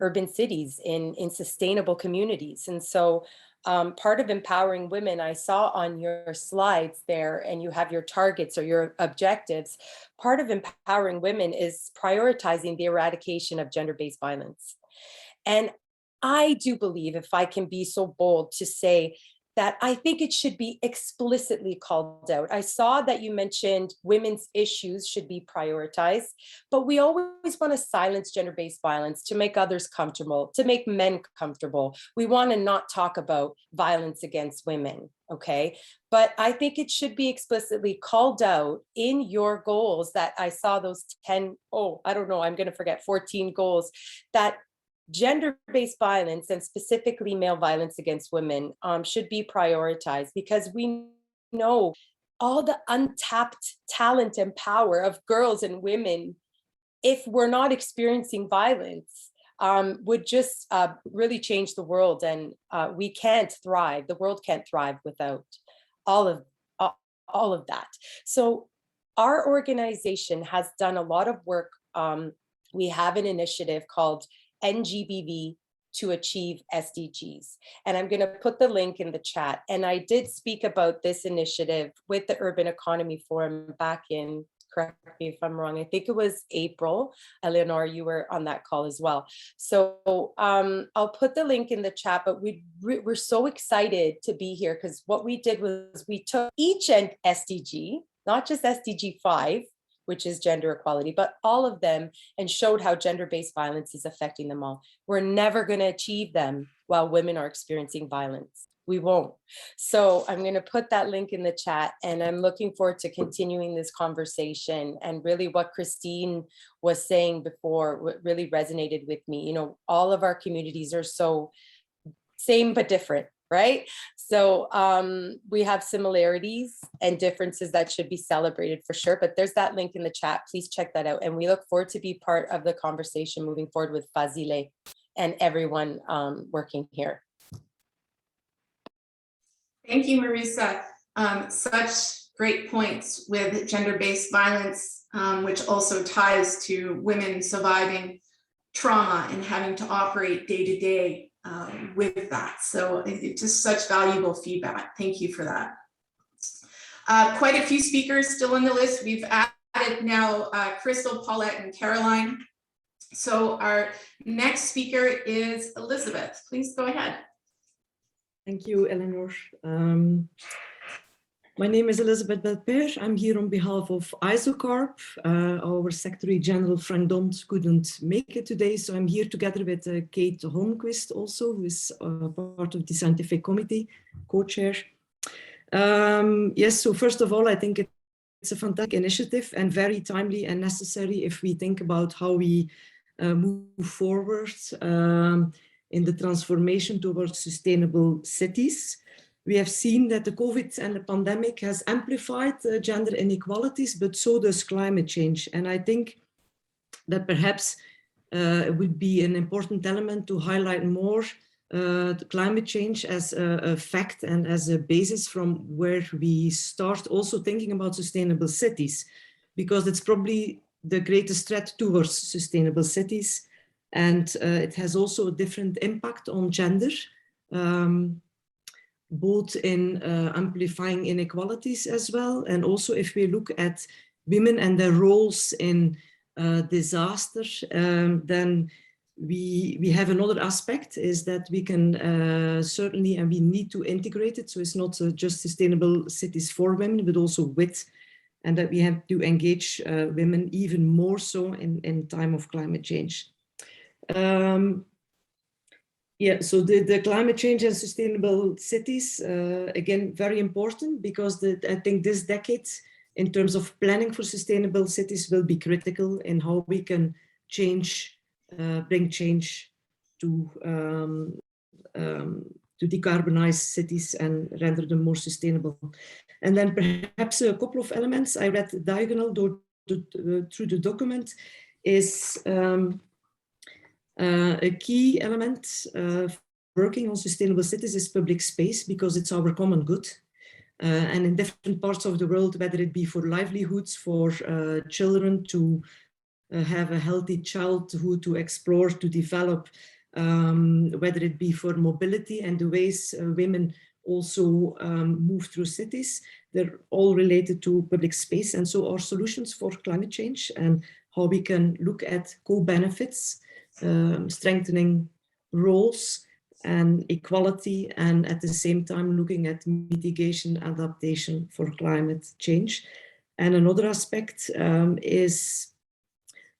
urban cities, in sustainable communities. And so part of empowering women, I saw on your slides there, and you have your targets or your objectives, part of empowering women is prioritizing the eradication of gender-based violence. And I do believe, if I can be so bold to say, that I think it should be explicitly called out. I saw that you mentioned women's issues should be prioritized, but we always want to silence gender-based violence to make others comfortable, to make men comfortable. We want to not talk about violence against women, okay? But I think it should be explicitly called out in your goals that I saw those 14 goals, that gender-based violence, and specifically male violence against women, should be prioritized, because we know all the untapped talent and power of girls and women, if we're not experiencing violence, would just really change the world. And we can't thrive, the world can't thrive without all of that. So our organization has done a lot of work. We have an initiative called NGBV to achieve SDGs. And I'm going to put the link in the chat. And I did speak about this initiative with the Urban Economy Forum back in, correct me if I'm wrong, I think it was April. Eleanor, you were on that call as well. So I'll put the link in the chat, but we're so excited to be here, because what we did was we took each SDG, not just SDG 5, which is gender equality, but all of them, and showed how gender-based violence is affecting them all. We're never going to achieve them while women are experiencing violence. We won't. So I'm going to put that link in the chat, and I'm looking forward to continuing this conversation. And really what Christine was saying before, what really resonated with me, you know, all of our communities are so same but different, right? So we have similarities and differences that should be celebrated for sure, but there's that link in the chat. Please check that out. And we look forward to be part of the conversation moving forward with Fazile and everyone working here. Thank you, Marisa. Such great points with gender-based violence, which also ties to women surviving trauma and having to operate day to day with that. So it's just such valuable feedback. Thank you for that. Quite a few speakers still on the list. We've added now Crystal, Paulette, and Caroline. So our next speaker is Elizabeth. Please go ahead. Thank you, Eleanor. My name is Elizabeth Belper. I'm here on behalf of ISOCARP. Our Secretary General Frank Dont couldn't make it today, so I'm here together with Kate Holmquist, also, who is part of the scientific committee, co-chair. Yes, so first of all, I think it's a fantastic initiative and very timely and necessary if we think about how we move forward in the transformation towards sustainable cities. We have seen that the COVID and the pandemic has amplified gender inequalities, but so does climate change. And I think that perhaps it would be an important element to highlight more climate change as a fact and as a basis from where we start also thinking about sustainable cities, because it's probably the greatest threat towards sustainable cities. And it has also a different impact on gender, both in amplifying inequalities as well. And also if we look at women and their roles in disaster, then we have another aspect, is that we can certainly, and we need to integrate it. So it's not just sustainable cities for women, but also with, and that we have to engage women even more so in time of climate change. Yeah, so the climate change and sustainable cities, again, very important, because I think this decade, in terms of planning for sustainable cities, will be critical in how we can change, bring change to decarbonize cities and render them more sustainable. And then perhaps a couple of elements I read diagonal through the document is a key element working on sustainable cities is public space, because it's our common good. And in different parts of the world, whether it be for livelihoods, for children to have a healthy childhood, to explore, to develop, whether it be for mobility and the ways women also move through cities, they're all related to public space. And so our solutions for climate change and how we can look at co-benefits, strengthening roles and equality, and at the same time looking at mitigation, adaptation for climate change. And another aspect is,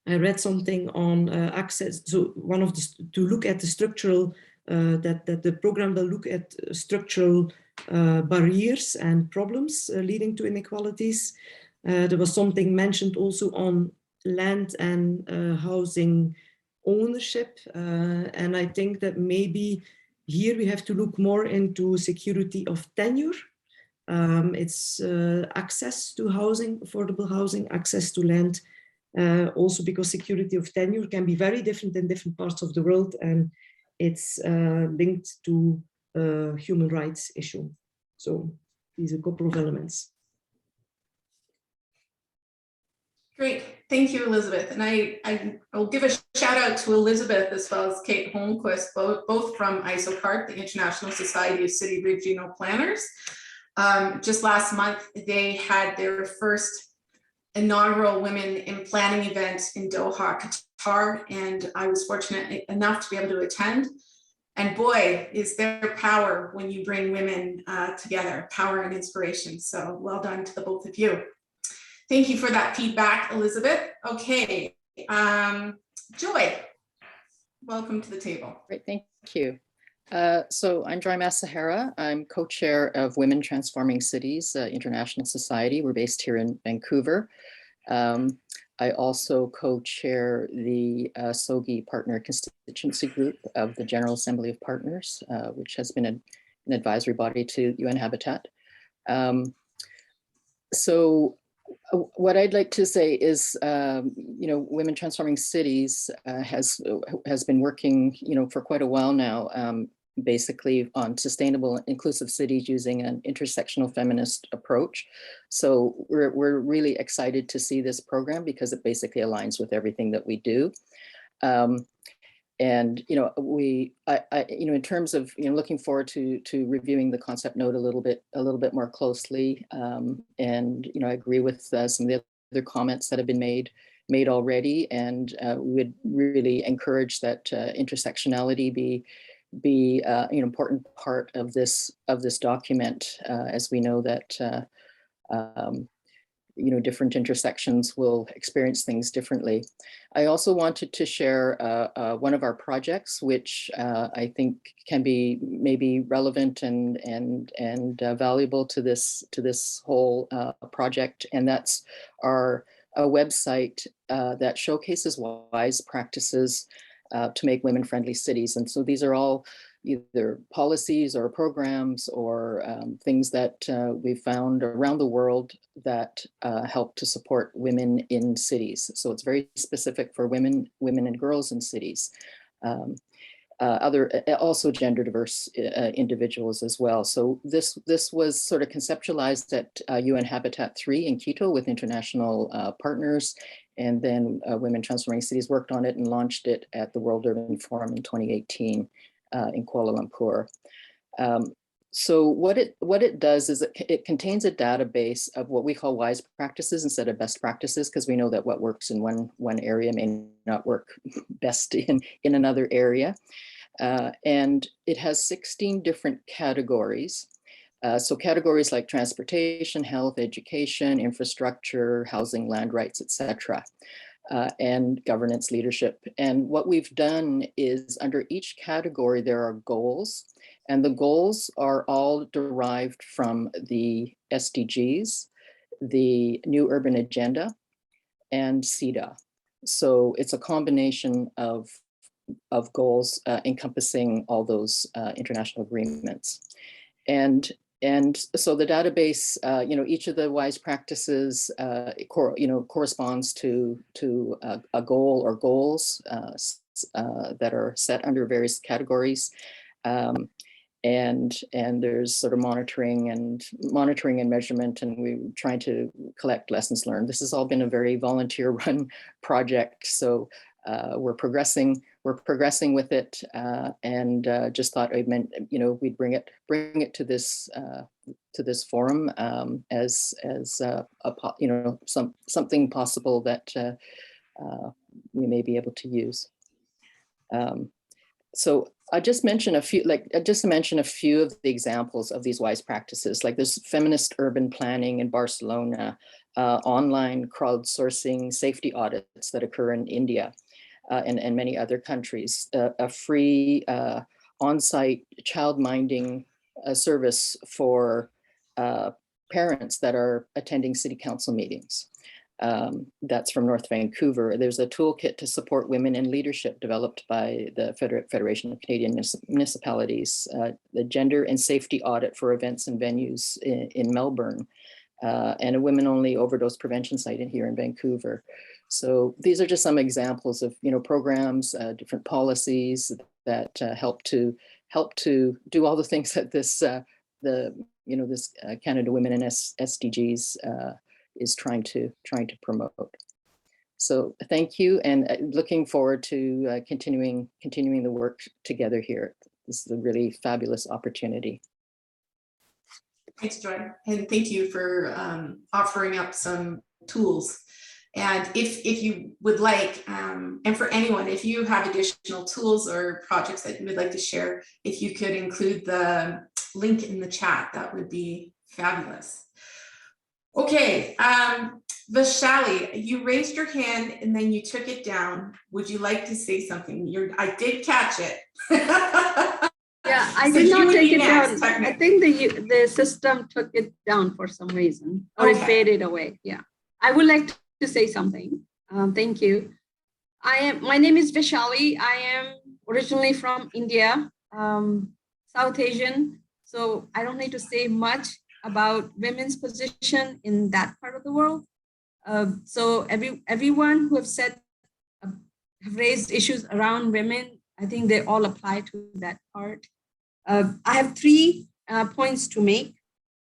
I read something on access. So one of the, to look at the structural, that the program will look at structural barriers and problems leading to inequalities. There was something mentioned also on land and housing ownership. And I think that maybe here we have to look more into security of tenure. It's access to housing, affordable housing, access to land, also because security of tenure can be very different in different parts of the world, and it's linked to a human rights issue. So these are a couple of elements. Great, thank you, Elizabeth. And I'll give a shout out to Elizabeth as well as Kate Holmquist, both from ISOCARP, the International Society of City Regional Planners. Just last month, they had their first inaugural Women in Planning event in Doha, Qatar, and I was fortunate enough to be able to attend. And boy, is there power when you bring women together, power and inspiration. So well done to the both of you. Thank you for that feedback, Elizabeth. Okay, Joy, welcome to the table. Great, thank you. So I'm Joy Masahara. I'm co-chair of Women Transforming Cities International Society. We're based here in Vancouver. I also co-chair the SOGI Partner Constituency Group of the General Assembly of Partners, which has been an advisory body to UN Habitat. So what I'd like to say is, Women Transforming Cities has been working, for quite a while now, basically on sustainable inclusive cities using an intersectional feminist approach. So we're really excited to see this program because it basically aligns with everything that we do. And in terms of looking forward to reviewing the concept note a little bit more closely, and I agree with some of the other comments that have been made made already, and we would really encourage that intersectionality be an important part of this document, as we know that different intersections will experience things differently. I also wanted to share one of our projects, which I think can be maybe relevant and valuable to this whole project, and that's a website that showcases wise practices to make women-friendly cities. And so these are all either policies or programs or things that we've found around the world that help to support women in cities. So it's very specific for women and girls in cities. Also gender diverse individuals as well. So this was sort of conceptualized at UN Habitat 3 in Quito with international partners. And then Women Transforming Cities worked on it and launched it at the World Urban Forum in 2018 in Kuala Lumpur. So what it does is it contains a database of what we call wise practices instead of best practices, because we know that what works in one area may not work best in another area. And it has 16 different categories. So categories like transportation, health, education, infrastructure, housing, land rights, etc. And governance leadership. And what we've done is under each category, there are goals, and the goals are all derived from the SDGs, the New Urban Agenda, and CEDA. So it's a combination of goals encompassing all those international agreements. And so the database, each of the wise practices, corresponds to a goal or goals that are set under various categories. And there's sort of monitoring and measurement, and we're trying to collect lessons learned. This has all been a very volunteer-run project, so we're progressing with it, and just thought I meant we'd bring it to this forum as something possible that we may be able to use. So I just mention a few, of the examples of these wise practices. Like there's feminist urban planning in Barcelona, online crowdsourcing safety audits that occur in India. And many other countries, a free on-site child minding service for parents that are attending city council meetings. That's from North Vancouver. There's a toolkit to support women in leadership developed by the Federation of Canadian Municipalities, the gender and safety audit for events and venues in Melbourne, and a women-only overdose prevention site here in Vancouver. So these are just some examples of programs, different policies that help to do all the things that this this Canada Women in SDGs is trying to promote. So thank you, and looking forward to continuing the work together here. This is a really fabulous opportunity. Thanks, Joy, and thank you for offering up some tools. And if you would like, and for anyone, if you have additional tools or projects that you would like to share, if you could include the link in the chat, that would be fabulous. Okay, Vaishali, you raised your hand and then you took it down. Would you like to say something? I did catch it. Yeah, I did not take it down. I think the system took it down for some reason, or it faded away. Yeah, I would like to say something. Thank you. My name is Vaishali. I am originally from India, South Asian. So I don't need to say much about women's position in that part of the world. So everyone who have raised issues around women, I think they all apply to that part. I have 3 points to make.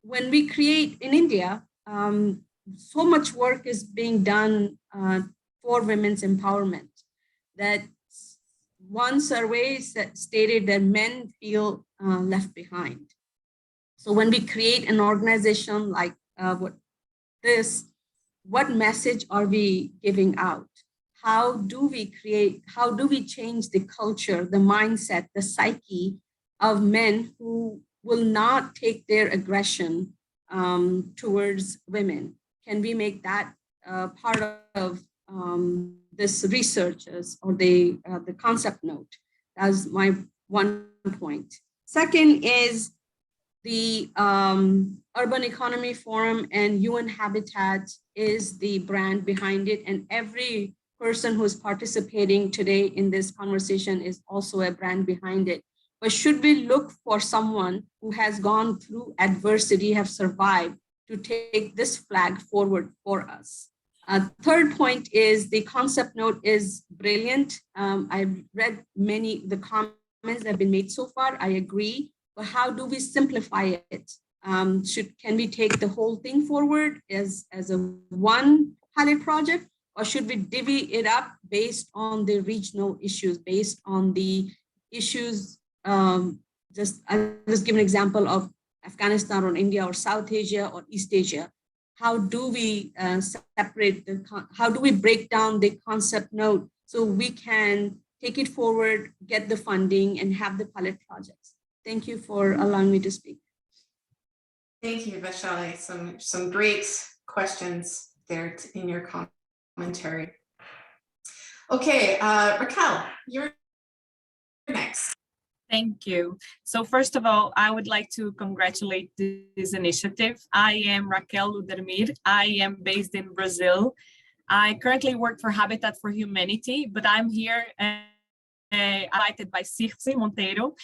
When we create in India, so much work is being done for women's empowerment that one survey stated that men feel left behind. So when we create an organization like this, what message are we giving out? How do we change the culture, the mindset, the psyche of men who will not take their aggression towards women? Can we make that part of this research or the concept note? That's my one point. Second is the Urban Economy Forum and UN Habitat is the brand behind it, and every person who is participating today in this conversation is also a brand behind it. But should we look for someone who has gone through adversity, have survived, to take this flag forward for us? Third point is the concept note is brilliant. I've read the comments that have been made so far. I agree, but how do we simplify it? Can we take the whole thing forward as a one pilot project, or should we divvy it up based on the regional issues, based on the issues? I'll just give an example of Afghanistan or India or South Asia or East Asia. How do we how do we break down the concept note so we can take it forward, get the funding, and have the pilot projects? Thank you for allowing me to speak. Thank you, Vaishali. Some great questions there in your commentary. Okay, Raquel, you're next. Thank you. So first of all, I would like to congratulate this initiative. I am Raquel Ludermir. I am based in Brazil. I currently work for Habitat for Humanity, but I'm here invited by Circe Monteiro.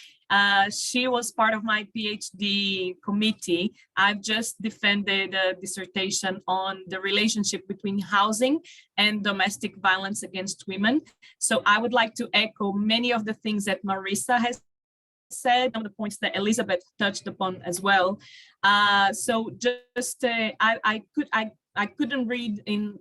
She was part of my PhD committee. I've just defended a dissertation on the relationship between housing and domestic violence against women. So I would like to echo many of the things that Marissa has said, some of the points that Elizabeth touched upon as well. So just I couldn't read in.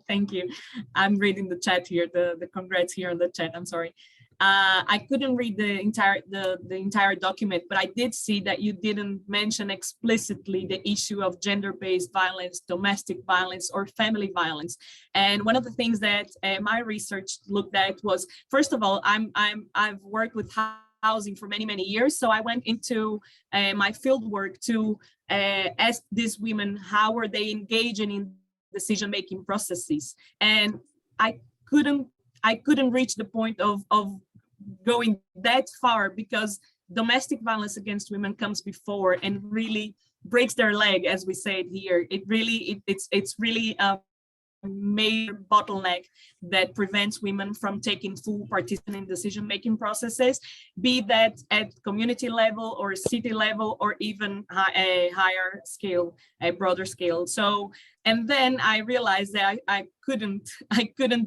Thank you. I'm reading the chat here. The congrats here on the chat. I'm sorry. I couldn't read the entire document, but I did see that you didn't mention explicitly the issue of gender-based violence, domestic violence, or family violence. And one of the things that my research looked at was, first of all, I've worked with housing for many years, so I went into my field work to ask these women how are they engaging in decision-making processes, and I couldn't reach the point of going that far, because domestic violence against women comes before and really breaks their leg, as we say it here. It's really a major bottleneck that prevents women from taking full participation in decision-making processes, be that at community level or city level, or even a higher scale, a broader scale. So, and then I realized that I couldn't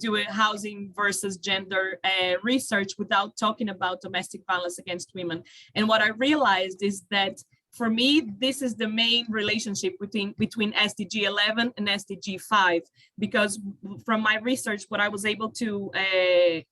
do a housing versus gender research without talking about domestic violence against women. And what I realized is that for me, this is the main relationship between SDG 11 and SDG 5, because from my research, what I was able to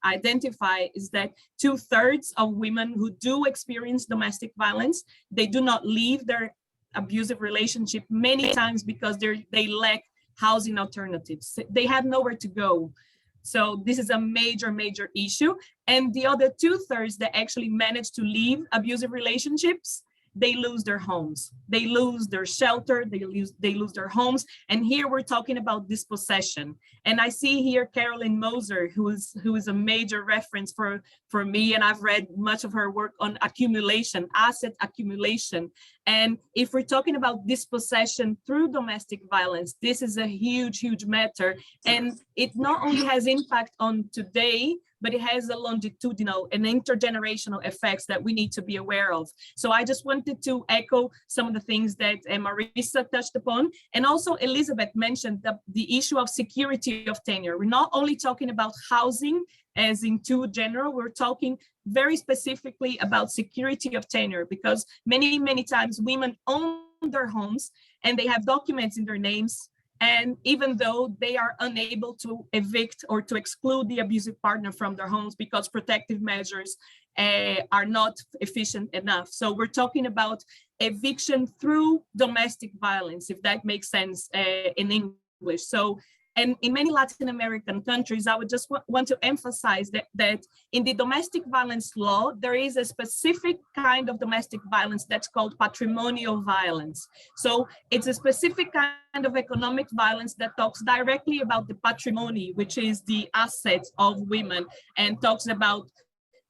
identify is that 2/3 of women who do experience domestic violence, they do not leave their abusive relationship many times because they lack housing alternatives. They have nowhere to go. So this is a major issue. And the other 2/3 that actually manage to leave abusive relationships, they lose their homes, they lose their shelter, they lose their homes. And here we're talking about dispossession. And I see here Carolyn Moser, who is a major reference for me, and I've read much of her work on accumulation, asset accumulation. And if we're talking about dispossession through domestic violence, this is a huge matter. And it not only has impact on today, but it has a longitudinal and intergenerational effects that we need to be aware of. So I just wanted to echo some of the things that Marissa touched upon. And also Elizabeth mentioned the issue of security of tenure. We're not only talking about housing as in too general, we're talking very specifically about security of tenure, because many times women own their homes and they have documents in their names. And even though they are unable to evict or to exclude the abusive partner from their homes because protective measures are not efficient enough. So we're talking about eviction through domestic violence, if that makes sense in English. So, and in many Latin American countries, I would just want to emphasize that in the domestic violence law, there is a specific kind of domestic violence that's called patrimonial violence. So it's a specific kind of economic violence that talks directly about the patrimony, which is the assets of women, and talks about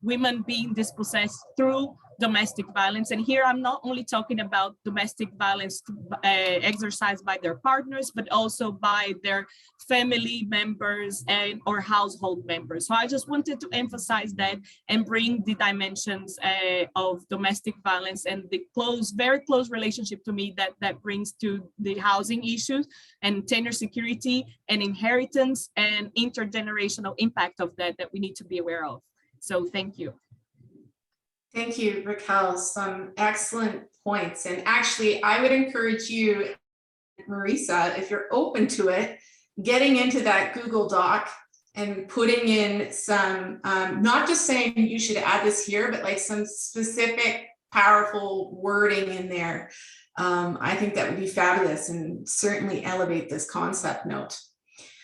women being dispossessed through domestic violence. And here I'm not only talking about domestic violence exercised by their partners, but also by their family members and or household members. So I just wanted to emphasize that and bring the dimensions of domestic violence and the very close relationship to me that brings to the housing issues and tenure security and inheritance and intergenerational impact of that we need to be aware of. So thank you. Thank you, Raquel. Some excellent points. And actually, I would encourage you, Marisa, if you're open to it, getting into that Google Doc and putting in some, not just saying you should add this here, but like some specific, powerful wording in there. I think that would be fabulous and certainly elevate this concept note.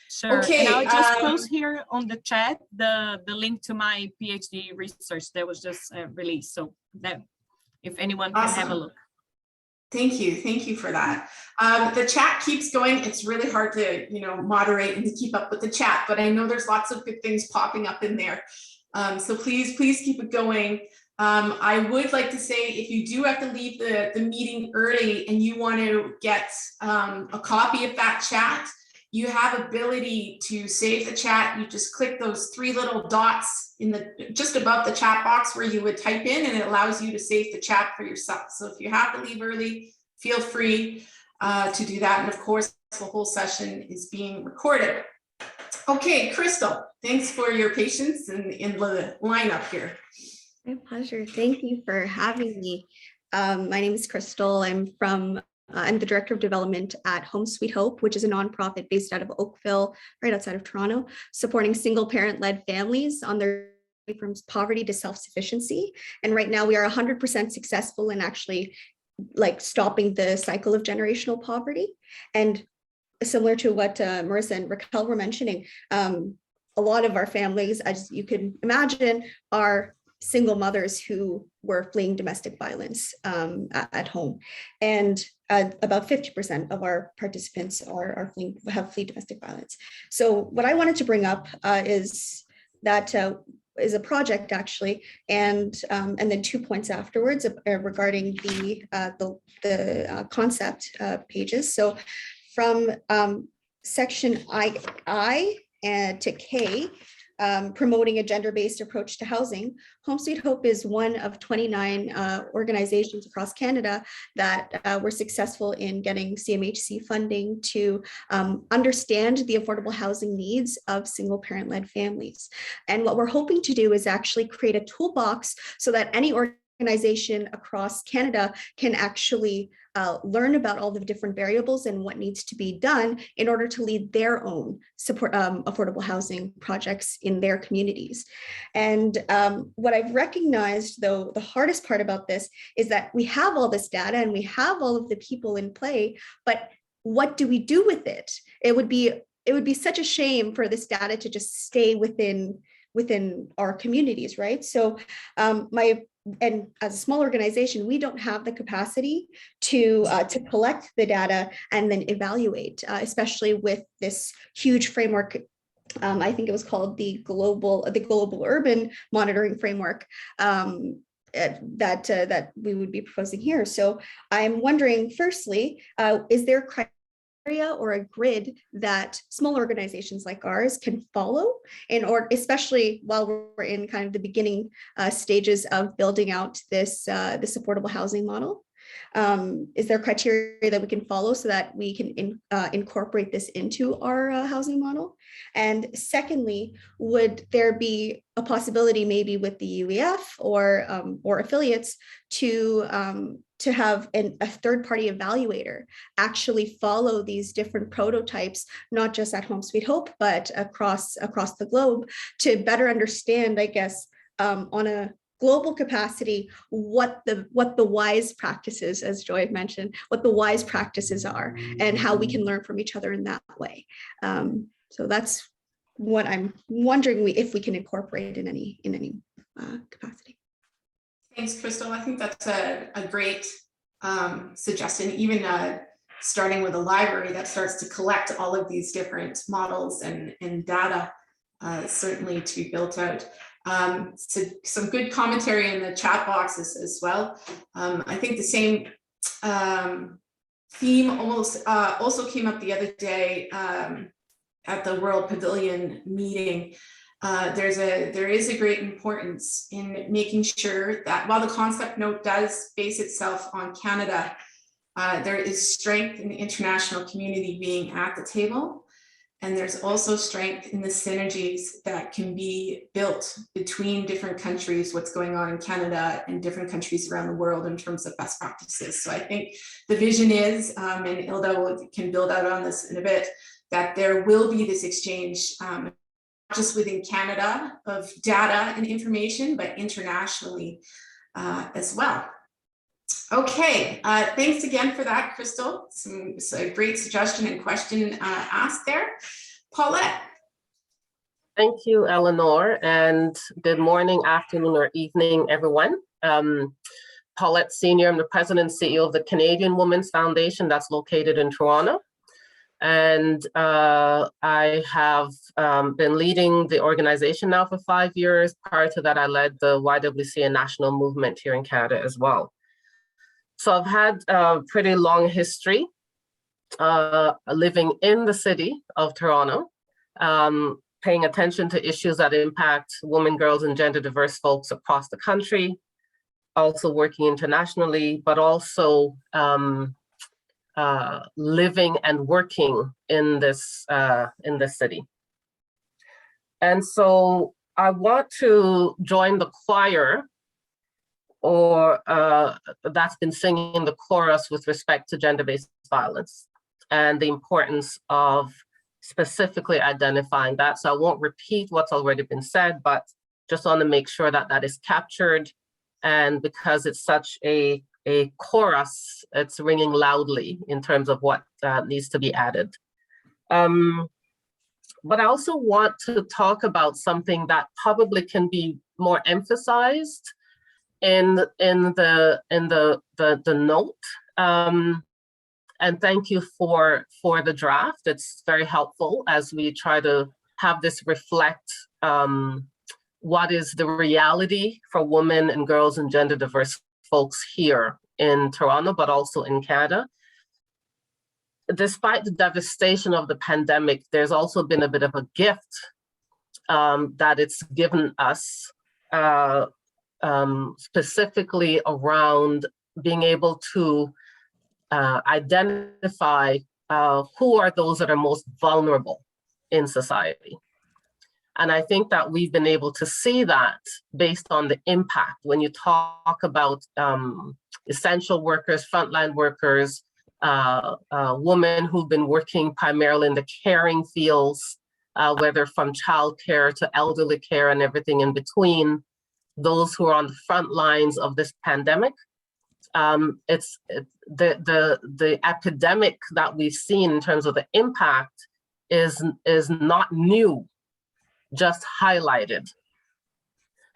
Sure. Okay, and I'll just post here on the chat the link to my PhD research that was just released, so that if anyone can have a look. Thank you for that. The chat keeps going. It's really hard to moderate and to keep up with the chat, but I know there's lots of good things popping up in there. So please keep it going. I would like to say, if you do have to leave the meeting early and you want to get a copy of that chat, you have ability to save the chat. You just click those three little dots in just above the chat box where you would type in, and it allows you to save the chat for yourself. So if you have to leave early, feel free to do that. And of course, the whole session is being recorded. Okay, Crystal, thanks for your patience in the lineup here. My pleasure. Thank you for having me. My name is Crystal. I'm the Director of Development at Home Sweet Hope, which is a nonprofit based out of Oakville, right outside of Toronto, supporting single parent-led families on their journey from poverty to self-sufficiency. And right now we are 100% successful in actually stopping the cycle of generational poverty. And similar to what Marisa and Raquel were mentioning, a lot of our families, as you can imagine, are single mothers who were fleeing domestic violence at home. And about 50% of our participants have fled domestic violence. So what I wanted to bring up is that is a project actually, and then 2 points afterwards regarding the concept pages. So from section I to K, promoting a gender-based approach to housing, Home Sweet Hope is one of 29 organizations across Canada that were successful in getting CMHC funding to understand the affordable housing needs of single parent-led families. And what we're hoping to do is actually create a toolbox so that any organization across Canada can actually learn about all the different variables and what needs to be done in order to lead their own support affordable housing projects in their communities. And what I've recognized, though, the hardest part about this is that we have all this data and we have all of the people in play, but what do we do with it? It would be such a shame for this data to just stay within our communities, right? So and as a small organization, we don't have the capacity to collect the data and then evaluate, especially with this huge framework. I think it was called the global urban monitoring framework that we would be proposing here. So I'm wondering, firstly, is there criteria or a grid that small organizations like ours can follow, especially while we're in kind of the beginning stages of building out this affordable housing model? Is there criteria that we can follow so that we can incorporate this into our housing model? And secondly, would there be a possibility maybe with the UEF or affiliates to have a third-party evaluator actually follow these different prototypes, not just at Home Sweet Hope, but across the globe, to better understand, I guess, on global capacity, what the wise practices, as Joy had mentioned, what the wise practices are, and how we can learn from each other in that way. So that's what I'm wondering if we can incorporate in any capacity. Thanks, Crystal. I think that's a great suggestion, even starting with a library that starts to collect all of these different models and data, certainly to be built out. So some good commentary in the chat boxes as well. I think the same theme also came up the other day at the World Pavilion meeting. There is a great importance in making sure that while the concept note does base itself on Canada, there is strength in the international community being at the table. And there's also strength in the synergies that can be built between different countries, what's going on in Canada and different countries around the world in terms of best practices. So I think the vision is, and Ilda can build out on this in a bit, that there will be this exchange, not just within Canada of data and information, but internationally as well. Okay, thanks again for that, Crystal. It's a great suggestion and question asked there. Paulette. Thank you, Eleanor, and good morning, afternoon, or evening, everyone. Paulette Senior, I'm the President and CEO of the Canadian Women's Foundation that's located in Toronto. And I have been leading the organization now for 5 years. Prior to that, I led the YWCA national movement here in Canada as well. So I've had a pretty long history living in the city of Toronto, paying attention to issues that impact women, girls, and gender diverse folks across the country, also working internationally, but also living and working in this city. And so I want to join the choir or that's been singing the chorus with respect to gender-based violence and the importance of specifically identifying that. So I won't repeat what's already been said, but just want to make sure that that is captured. And because it's such a chorus, it's ringing loudly in terms of what needs to be added. But I also want to talk about something that probably can be more emphasized in the note. And thank you for the draft. It's very helpful as we try to have this reflect what is the reality for women and girls and gender diverse folks here in Toronto, but also in Canada. Despite the devastation of the pandemic, there's also been a bit of a gift that it's given us, specifically around being able to identify who are those that are most vulnerable in society. And I think that we've been able to see that based on the impact when you talk about essential workers, frontline workers, women who've been working primarily in the caring fields, whether from childcare to elderly care and everything in between, those who are on the front lines of this pandemic. The epidemic that we've seen in terms of the impact is not new, just highlighted.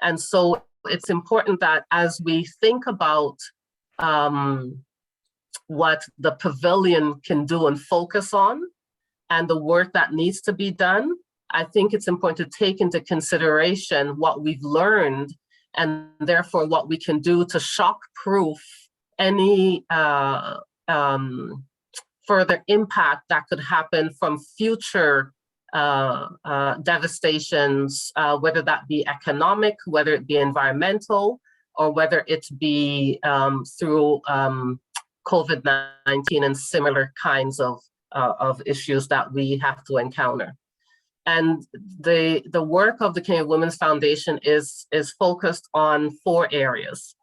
And so it's important that as we think about what the Pavilion can do and focus on and the work that needs to be done, I think it's important to take into consideration what we've learned and therefore what we can do to shock-proof any further impact that could happen from future devastations, whether that be economic, whether it be environmental, or whether it be through COVID-19 and similar kinds of issues that we have to encounter. And the work of the Canadian Women's Foundation is focused on 4 areas.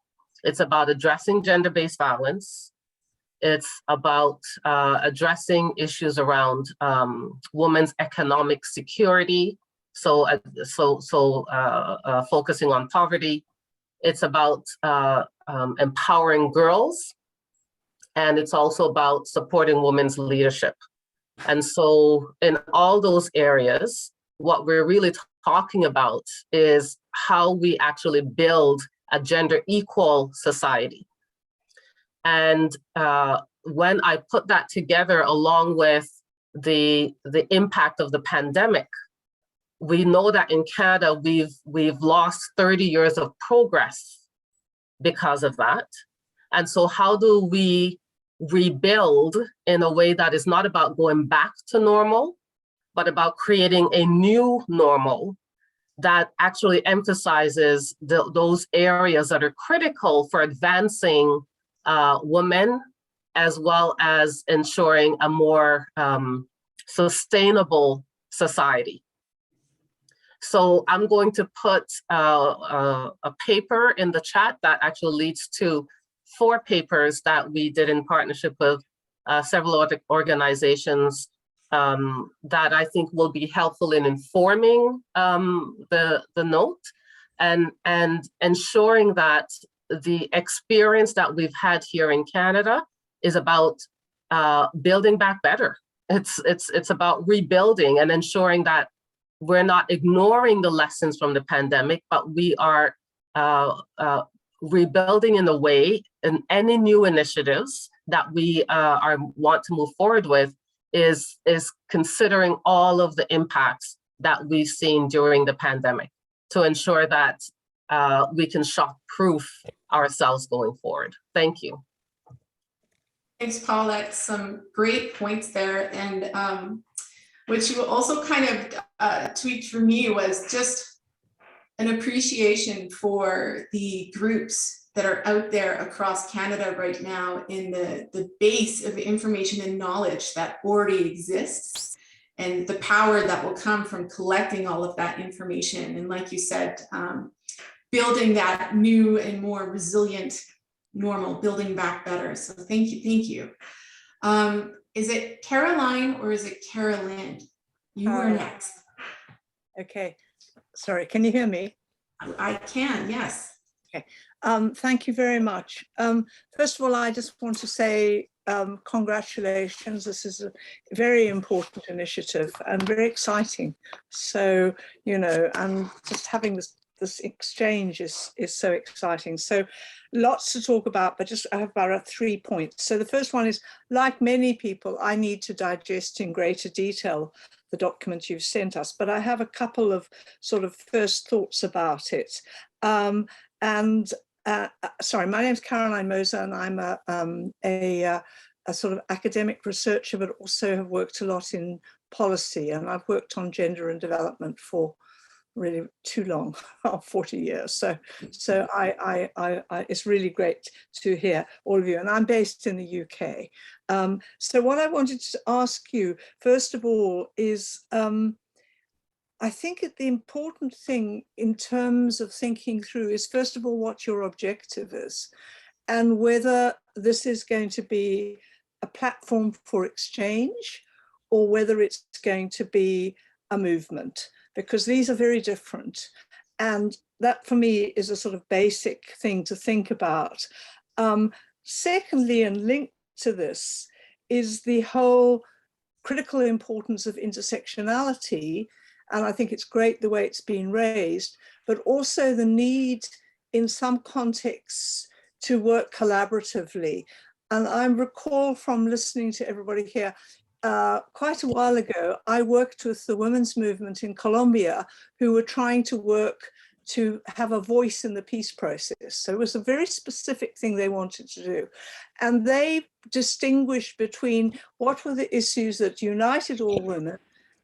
It's about addressing gender-based violence. It's about addressing issues around women's economic security. So focusing on poverty. It's about empowering girls, and it's also about supporting women's leadership. And so in all those areas, what we're really talking about is how we actually build a gender equal society. And when I put that together along with the impact of the pandemic, we know that in Canada, we've lost 30 years of progress because of that. And so how do we rebuild in a way that is not about going back to normal, but about creating a new normal that actually emphasizes those areas that are critical for advancing women, as well as ensuring a more sustainable society. So I'm going to put a paper in the chat that actually leads to 4 papers that we did in partnership with several other organizations that I think will be helpful in informing the note and ensuring that the experience that we've had here in Canada is about building back better. It's about rebuilding and ensuring that we're not ignoring the lessons from the pandemic, but we are rebuilding in a way, and any new initiatives that we want to move forward with is considering all of the impacts that we've seen during the pandemic to ensure that we can shock-proof ourselves going forward. Thank you. Thanks, Paulette. Some great points there. And what you also kind of tweaked for me was just an appreciation for the groups that are out there across Canada right now in the base of information and knowledge that already exists, and the power that will come from collecting all of that information. And like you said, building that new and more resilient normal, building back better. So thank you, thank you. Is it Caroline or is it Carolyn? You are next. Okay, sorry, can you hear me? I can, yes. Okay, thank you very much. First of all, I just want to say congratulations. This is a very important initiative and very exciting. So, you know, and just having this exchange is so exciting. So lots to talk about, but just I have about 3 points. So the first one is, like many people, I need to digest in greater detail the document you've sent us, but I have a couple of sort of first thoughts about it. Sorry, my name's Caroline Moser, and I'm a sort of academic researcher, but also have worked a lot in policy, and I've worked on gender and development for really too long, 40 years. So it's really great to hear all of you. And I'm based in the UK. So what I wanted to ask you, first of all, is I think the important thing in terms of thinking through is, first of all, what your objective is, and whether this is going to be a platform for exchange or whether it's going to be a movement, because these are very different. And that for me is a sort of basic thing to think about. Secondly, and linked to this, is the whole critical importance of intersectionality. And I think it's great the way it's been raised, but also the need in some contexts to work collaboratively. And I recall from listening to everybody here, quite a while ago, I worked with the women's movement in Colombia who were trying to work to have a voice in the peace process. So it was a very specific thing they wanted to do. And they distinguished between what were the issues that united all women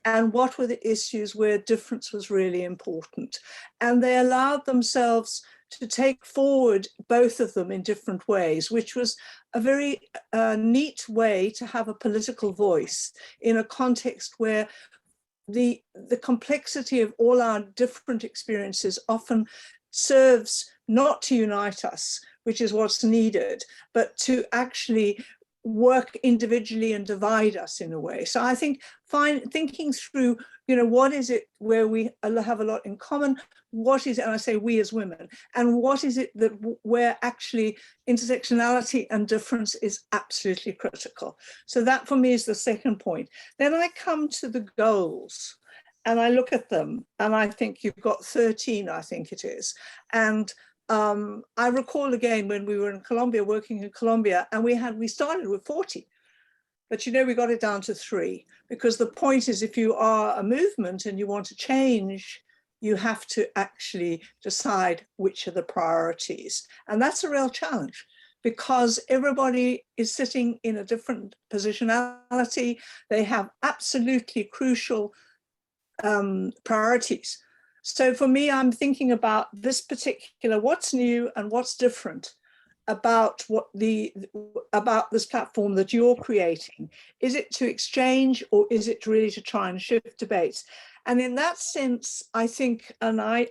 and what were the issues where difference was really important. And they allowed themselves to take forward both of them in different ways, which was a very neat way to have a political voice in a context where the complexity of all our different experiences often serves not to unite us, which is what's needed, but to actually work individually and divide us in a way. So I think thinking through, you know, what is it where we have a lot in common? What is it, and I say we as women, and what is it that where actually intersectionality and difference is absolutely critical? So that for me is the second point. Then I come to the goals and I look at them and I think you've got 13, I think it is. And I recall again when we were in Colombia, working in Colombia, and we started with 40, but you know, we got it down to 3, because the point is, if you are a movement and you want to change, you have to actually decide which are the priorities. And that's a real challenge, because everybody is sitting in a different positionality. They have absolutely crucial priorities. So for me, I'm thinking about this particular, what's new and what's different about about this platform that you're creating. Is it to exchange, or is it really to try and shift debates? And in that sense, I think, and I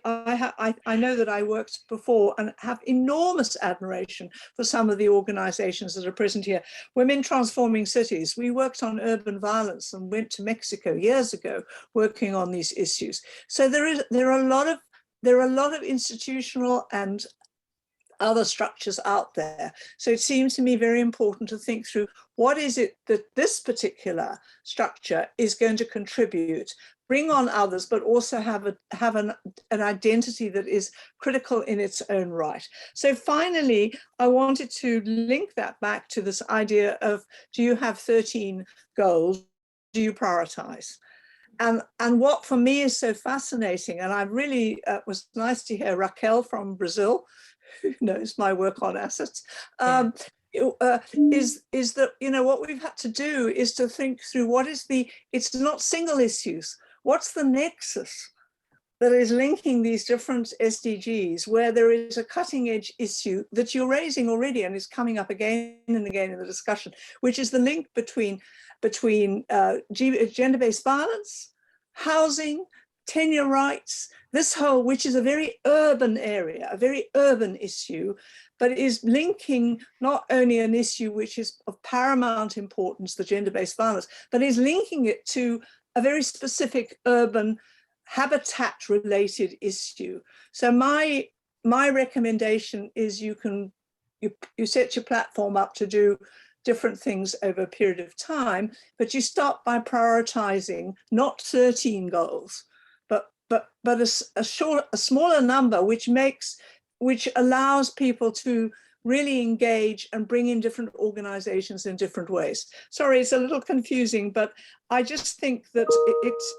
know that I worked before and have enormous admiration for some of the organizations that are present here. Women Transforming Cities, we worked on urban violence and went to Mexico years ago working on these issues. So there are a lot of institutional and other structures out there. So it seems to me very important to think through, what is it that this particular structure is going to contribute, bring on others, but also have an identity that is critical in its own right. So finally, I wanted to link that back to this idea of, do you have 13 goals? Do you prioritize? And what for me is so fascinating, and I really, was nice to hear Raquel from Brazil, who knows my work on assets, is that, you know, what we've had to do is to think through what is it's not single issues. What's the nexus that is linking these different SDGs, where there is a cutting edge issue that you're raising already and is coming up again and again in the discussion, which is the link between gender-based violence, housing, tenure rights, this whole, which is a very urban area, a very urban issue, but is linking not only an issue which is of paramount importance, the gender-based violence, but is linking it to a very specific urban habitat-related issue. So my recommendation is you set your platform up to do different things over a period of time, but you start by prioritizing not 13 goals, but a smaller number, which allows people to really engage and bring in different organizations in different ways. Sorry, it's a little confusing, but I just think that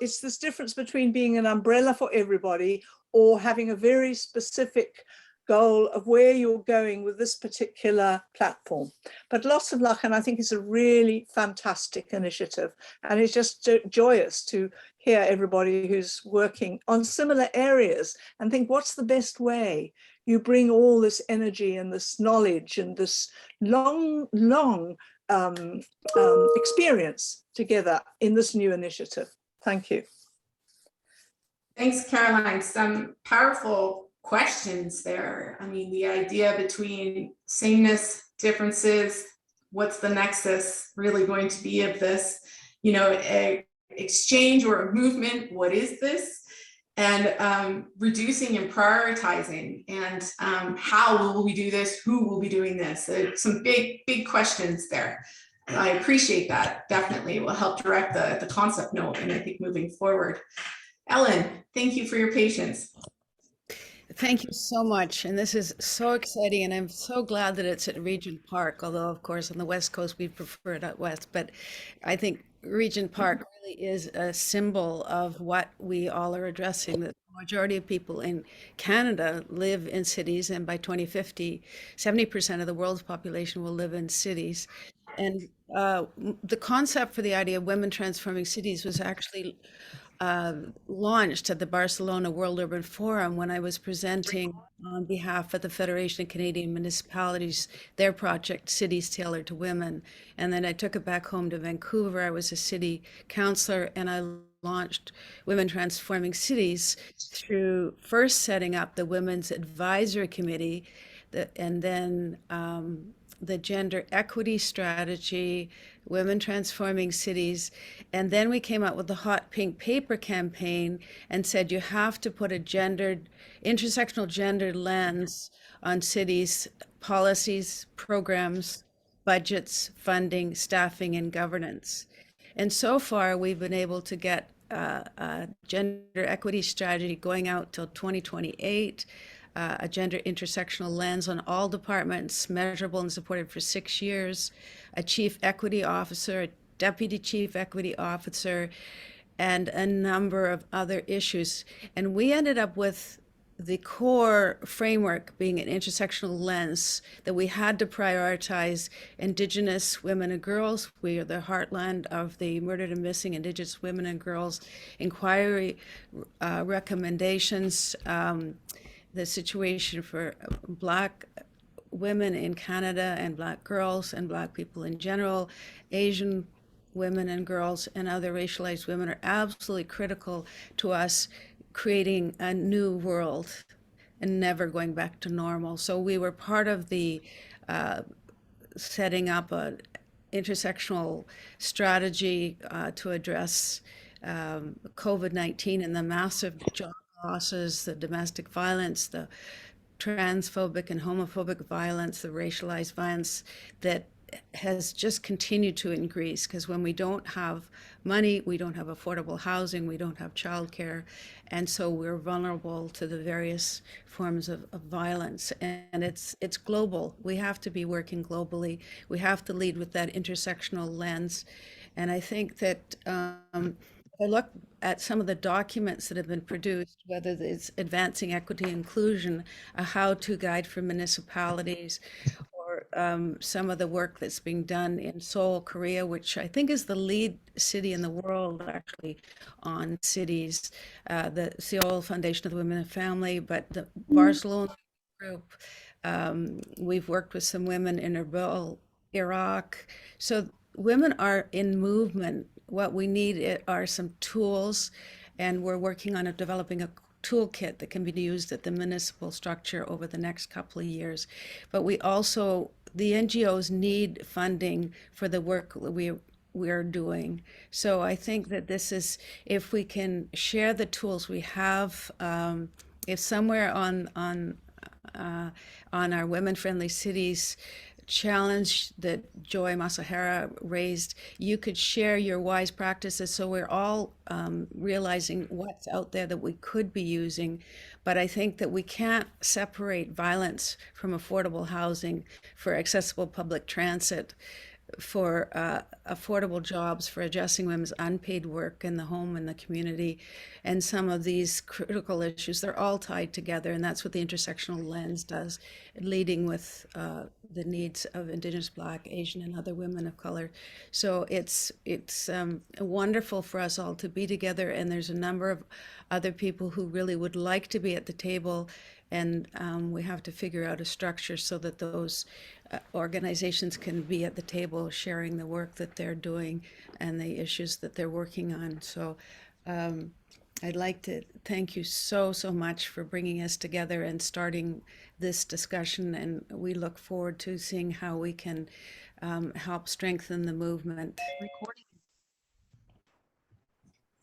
it's this difference between being an umbrella for everybody or having a very specific goal of where you're going with this particular platform. But lots of luck, and I think it's a really fantastic initiative. And it's just joyous to hear everybody who's working on similar areas and think, what's the best way you bring all this energy and this knowledge and this long experience together in this new initiative. Thank you. Thanks, Caroline. Some powerful questions there. I mean, the idea between sameness, differences, what's the nexus really going to be of this, you know, a exchange or a movement, what is this? And reducing and prioritizing, and how will we do this? Who will be doing this? Some big questions there. I appreciate that. Definitely will help direct the concept note, and I think moving forward. Ellen, thank you for your patience. Thank you so much. And this is so exciting. And I'm so glad that it's at Regent Park, although of course on the West Coast, we prefer it out West. But I think Regent Park really is a symbol of what we all are addressing. The majority of people in Canada live in cities, and by 2050, 70% of the world's population will live in cities. And the concept for the idea of women transforming cities was actually launched at the Barcelona World Urban Forum when I was presenting on behalf of the Federation of Canadian Municipalities, their project, Cities Tailored to Women. And then I took it back home to Vancouver. I was a city councillor, and I launched Women Transforming Cities through first setting up the Women's Advisory Committee, and then the gender equity strategy, Women Transforming Cities, and then we came out with the Hot Pink Paper campaign and said you have to put a intersectional gender lens on cities' policies, programs, budgets, funding, staffing, and governance. And so far, we've been able to get a gender equity strategy going out till 2028, a gender intersectional lens on all departments, measurable and supported for 6 years, a chief equity officer, a deputy chief equity officer, and a number of other issues. And we ended up with the core framework being an intersectional lens that we had to prioritize Indigenous women and girls. We are the heartland of the murdered and missing Indigenous women and girls inquiry recommendations, the situation for Black women in Canada and Black girls and Black people in general, Asian women and girls and other racialized women are absolutely critical to us creating a new world and never going back to normal. So we were part of the setting up an intersectional strategy to address COVID-19 and the massive job losses, the domestic violence, the transphobic and homophobic violence, the racialized violence that has just continued to increase, because when we don't have money, we don't have affordable housing, we don't have childcare, and so we're vulnerable to the various forms of violence. And it's global. We have to be working globally. We have to lead with that intersectional lens. And I think that I look at some of the documents that have been produced, whether it's Advancing Equity and Inclusion, a how-to guide for municipalities, or some of the work that's being done in Seoul, Korea, which I think is the lead city in the world actually on cities, the Seoul Foundation of the Women and Family, but the Barcelona group. We've worked with some women in Erbil, Iraq. So women are in movement. What we need are some tools, and we're working on developing a toolkit that can be used at the municipal structure over the next couple of years. But we also, the NGOs need funding for the work that we're doing. So I think that this is, if we can share the tools we have, if somewhere on our women-friendly cities challenge that Joy Masahara raised, you could share your wise practices so we're all realizing what's out there that we could be using. But I think that we can't separate violence from affordable housing, for accessible public transit, for affordable jobs, for addressing women's unpaid work in the home and the community, and some of these critical issues. They're all tied together, and that's what the intersectional lens does, leading with the needs of Indigenous, Black, Asian, and other women of color. So it's wonderful for us all to be together, and there's a number of other people who really would like to be at the table, and we have to figure out a structure so that those organizations can be at the table sharing the work that they're doing and the issues that they're working on. So I'd like to thank you so much for bringing us together and starting this discussion, and we look forward to seeing how we can help strengthen the movement.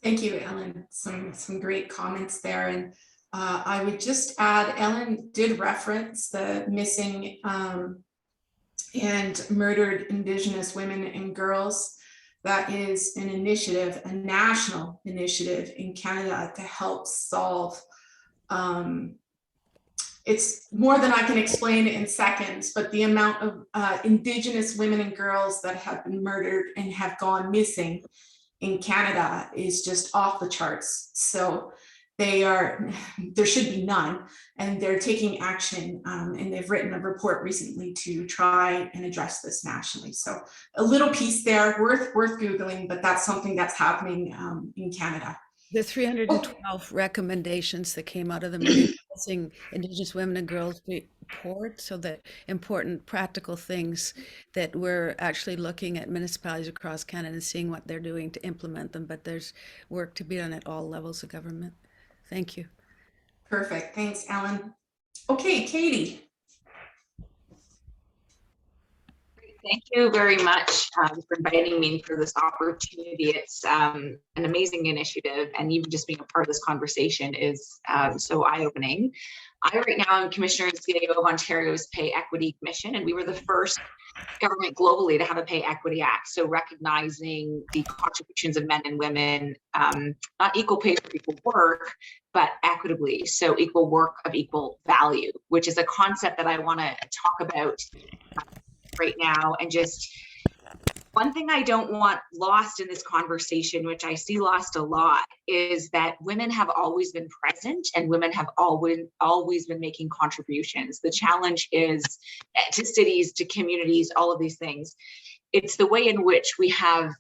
Thank you, Ellen. Some great comments there. And I would just add, Ellen did reference the missing and murdered Indigenous women and girls. That is an initiative, a national initiative in Canada to help solve. It's more than I can explain in seconds, but the amount of Indigenous women and girls that have been murdered and have gone missing in Canada is just off the charts. So there should be none, and they're taking action, and they've written a report recently to try and address this nationally. So a little piece there worth Googling, but that's something that's happening in Canada. The 312 recommendations that came out of the Missing Indigenous Women and Girls report, so that important practical things that we're actually looking at municipalities across Canada and seeing what they're doing to implement them, but there's work to be done at all levels of government. Thank you. Perfect. Thanks, Ellen. Okay, Katie. Thank you very much for inviting me for this opportunity. It's an amazing initiative, and even just being a part of this conversation is so eye-opening. I right now am Commissioner and CIO of Ontario's Pay Equity Commission, and we were the first government globally to have a Pay Equity Act. So recognizing the contributions of men and women, not equal pay for equal work, but equitably. So equal work of equal value, which is a concept that I want to talk about right now. And just one thing I don't want lost in this conversation, which I see lost a lot, is that women have always been present and women have always been making contributions. The challenge is to cities, to communities, all of these things. It's the way in which we have,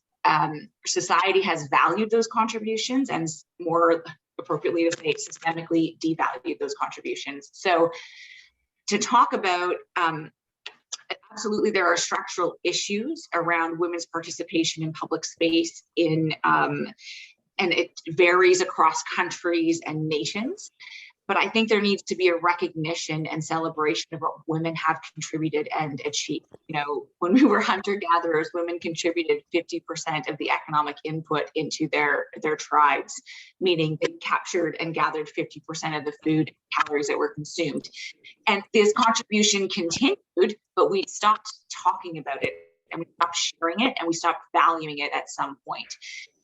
society has valued those contributions, and more appropriately to say, systemically devalued those contributions. So to talk about, absolutely, there are structural issues around women's participation in public space and it varies across countries and nations. But I think there needs to be a recognition and celebration of what women have contributed and achieved. You know, when we were hunter-gatherers, women contributed 50% of the economic input into their tribes, meaning they captured and gathered 50% of the food calories that were consumed. And this contribution continued, but we stopped talking about it, and we stopped sharing it, and we stopped valuing it at some point.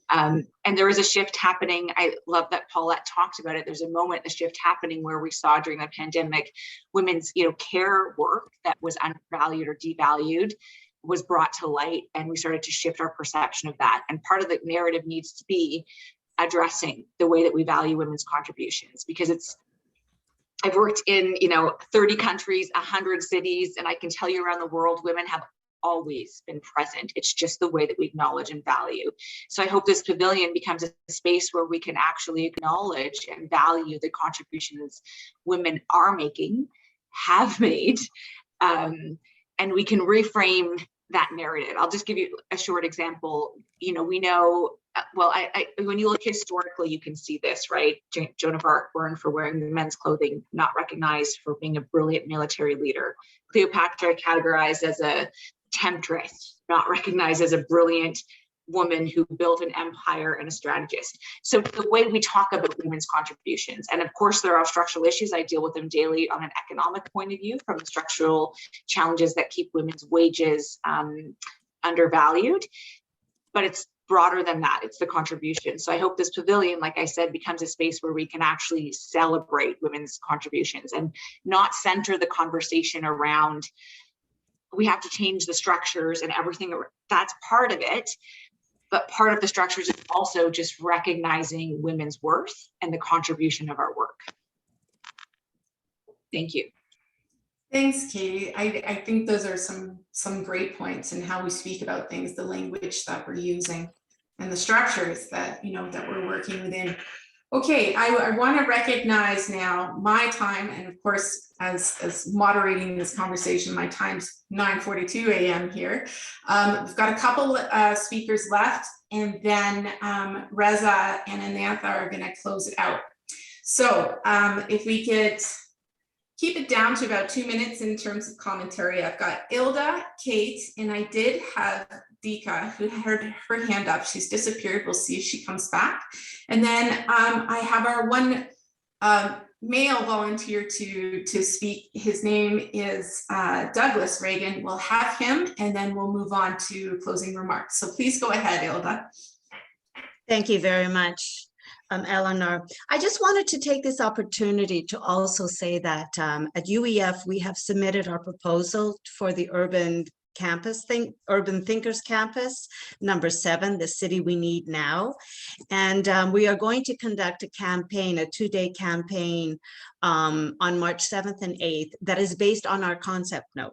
And there is a shift happening. I love that Paulette talked about it. There's a moment, a shift happening where we saw during the pandemic, women's, care work that was undervalued or devalued was brought to light, and we started to shift our perception of that. And part of the narrative needs to be addressing the way that we value women's contributions, because I've worked in, 30 countries, 100 cities, and I can tell you around the world, women have always been present. It's just the way that we acknowledge and value. So I hope this pavilion becomes a space where we can actually acknowledge and value the contributions women are making, have made, and we can reframe that narrative. I'll just give you a short example. We know, well, when you look historically, you can see this, right? Joan of Arc burned for wearing the men's clothing, not recognized for being a brilliant military leader. Cleopatra categorized as a temptress, not recognized as a brilliant woman who built an empire and a strategist. So the way we talk about women's contributions, and of course there are structural issues, I deal with them daily on an economic point of view, from the structural challenges that keep women's wages undervalued, but it's broader than that. It's the contribution. So I hope this pavilion, like I said, becomes a space where we can actually celebrate women's contributions and not center the conversation around we have to change the structures and everything. That's part of it. But part of the structures is also just recognizing women's worth and the contribution of our work. Thank you. Thanks, Katie. I think those are some great points in how we speak about things, the language that we're using, and the structures that that we're working within. Okay, I want to recognize now my time, and of course, as moderating this conversation, my time's 9:42 a.m. here. We've got a couple speakers left, and then Reza and Anantha are going to close it out. So if we could keep it down to about 2 minutes in terms of commentary. I've got Ilda, Kate, and I did have Dika, who had her hand up. She's disappeared. We'll see if she comes back. And then I have our one male volunteer to speak. His name is Douglas Reagan. We'll have him, and then we'll move on to closing remarks. So please go ahead, Ilda. Thank you very much, Eleanor. I just wanted to take this opportunity to also say that at UEF, we have submitted our proposal for the Urban Thinkers Campus, number 7, the city we need now. And we are going to conduct a campaign, a 2-day campaign on March 7th and 8th that is based on our concept note.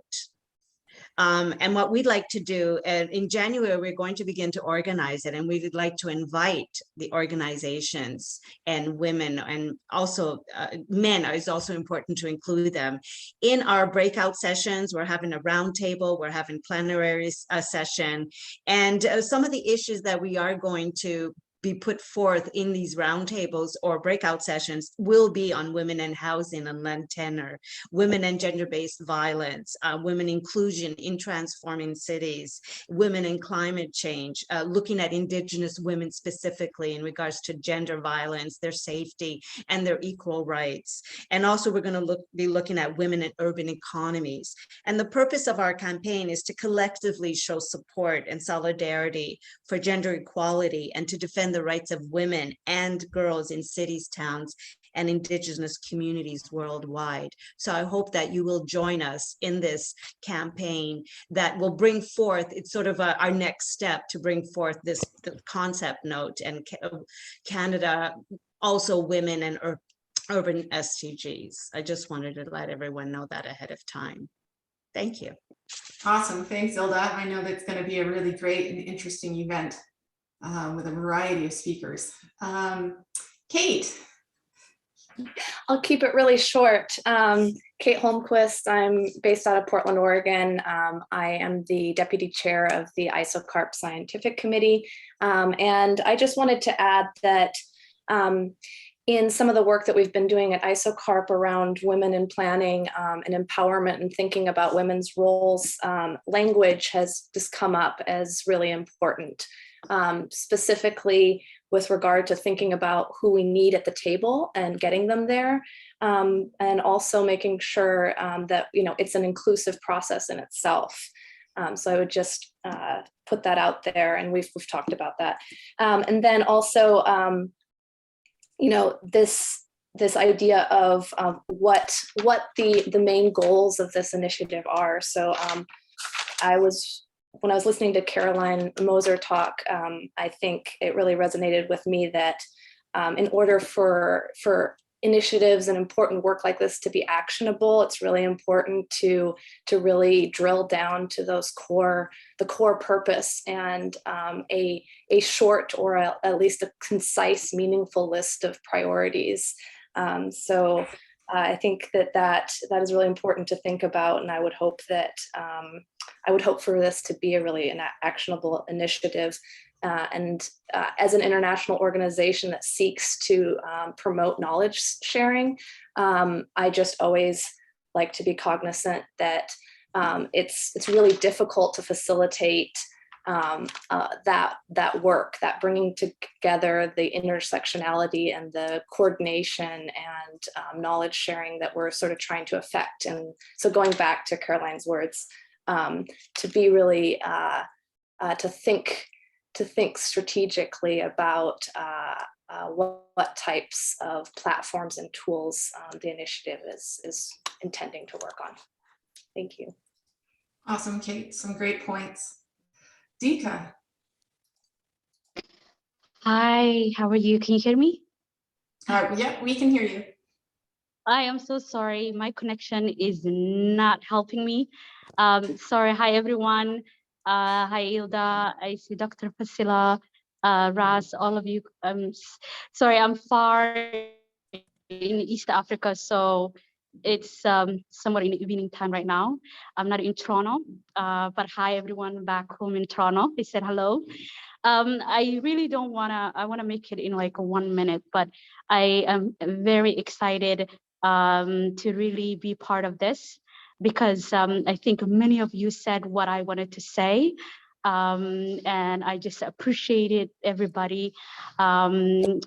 And what we'd like to do, in January, we're going to begin to organize it, and we would like to invite the organizations and women, and also men is also important to include them in our breakout sessions. We're having a roundtable, we're having plenary session, and some of the issues that we are going to be put forth in these roundtables or breakout sessions will be on women and housing and land tenure, women and gender-based violence, women inclusion in transforming cities, women and climate change, looking at Indigenous women specifically in regards to gender violence, their safety, and their equal rights. And also we're going to be looking at women in urban economies. And the purpose of our campaign is to collectively show support and solidarity for gender equality and to defend the rights of women and girls in cities, towns, and Indigenous communities worldwide. So I hope that you will join us in this campaign that will bring forth, it's sort of our next step to bring forth this concept note and Canada, also women and urban SDGs. I just wanted to let everyone know that ahead of time. Thank you. Awesome. Thanks, Ilda. I know that's going to be a really great and interesting event with a variety of speakers. Kate. I'll keep it really short. Kate Holmquist, I'm based out of Portland, Oregon. I am the deputy chair of the ISOCARP Scientific Committee. And I just wanted to add that in some of the work that we've been doing at ISOCARP around women in planning and empowerment and thinking about women's roles, language has just come up as really important, specifically with regard to thinking about who we need at the table and getting them there, and also making sure that it's an inclusive process in itself. So I would just put that out there, and we've talked about that. And then also, this idea of what the main goals of this initiative are. So when I was listening to Caroline Moser talk, I think it really resonated with me that in order for initiatives and important work like this to be actionable, it's really important to really drill down to the core purpose and a short or at least a concise, meaningful list of priorities. So I think that is really important to think about, and I would hope for this to be an actionable initiative. And as an international organization that seeks to promote knowledge sharing, I just always like to be cognizant that it's really difficult to facilitate that work, that bringing together the intersectionality and the coordination and knowledge sharing that we're sort of trying to affect. And so going back to Caroline's words, to be really to think strategically about what types of platforms and tools the initiative is intending to work on. Thank you. Awesome, Kate. Some great points. Dika. Hi, how are you? Can you hear me? Yeah, we can hear you. I am so sorry. My connection is not helping me. Sorry. Hi, everyone. Hi, Ilda. I see Dr. Fasila, Ras, all of you. Sorry, I'm far in East Africa, so it's somewhat in the evening time right now. I'm not in Toronto, but hi, everyone back home in Toronto. They said hello. I really don't I want to make it in like 1 minute, but I am very excited to really be part of this, because I think many of you said what I wanted to say. And I just appreciated everybody and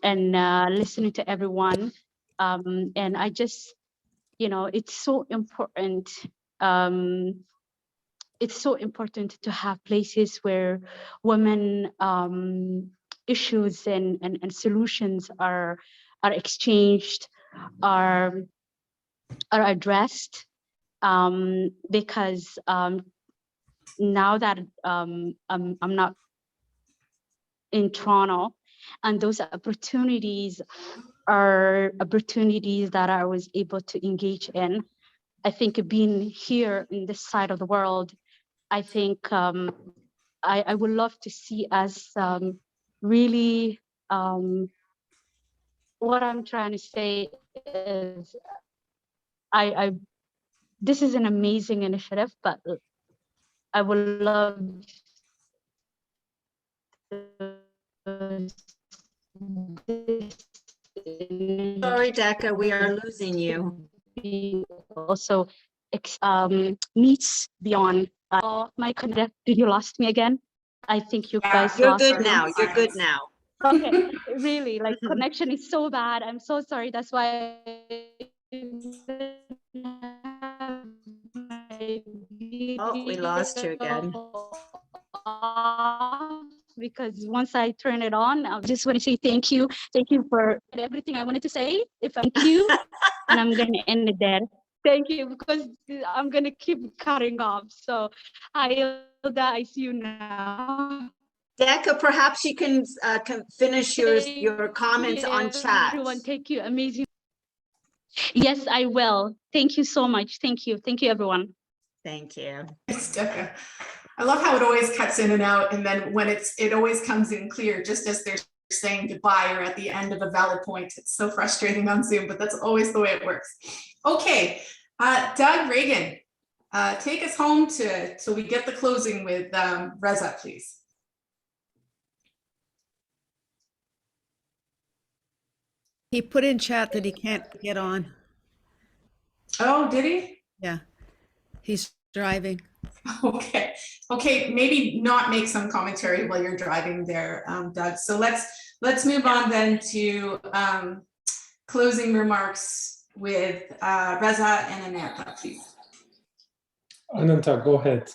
listening to everyone. And I just, it's so important. It's so important to have places where women issues and solutions are exchanged, are addressed, because now that I'm not in Toronto, and those opportunities are opportunities that I was able to engage in. I think being here in this side of the world, I think I would love to see us really, what I'm trying to say is this is an amazing initiative, but I would love to Sorry, Deka, we are losing you. Also, meets beyond my connect. Did you lost me again? I think you guys You're lost good me. now. You're good now. Okay, really, like connection is so bad. I'm so sorry. That's why. Oh, we lost you again. Because once I turn it on, I just want to say thank you. Thank you for everything I wanted to say. Thank you. And I'm going to end it there. Thank you, because I'm going to keep cutting off. So, hi, Hilda, I see you now. Deka, perhaps you can finish your comments on chat. Everyone, thank you. Amazing. Yes, I will. Thank you so much. Thank you. Thank you, everyone. Thank you. It's Deka. I love how it always cuts in and out, and then when it always comes in clear, just as they're saying goodbye or at the end of a valid point. It's so frustrating on Zoom, but that's always the way it works. Okay, Doug, Reagan, take us home till we get the closing with Reza, please. He put in chat that he can't get on. Oh, did he? Yeah, he's driving. Okay, maybe not make some commentary while you're driving there, Doug. So let's move on then to closing remarks with Reza and Ananta, please. Ananta, go ahead.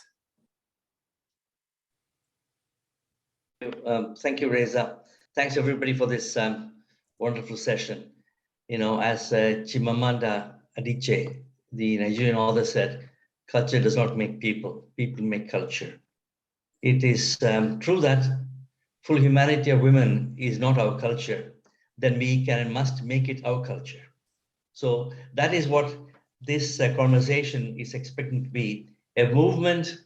Thank you, Reza. Thanks everybody for this wonderful session. You know, as Chimamanda Adichie, the Nigerian author, said, culture does not make people, people make culture. It is true that full humanity of women is not our culture, then we can and must make it our culture. So that is what this conversation is expecting to be, a movement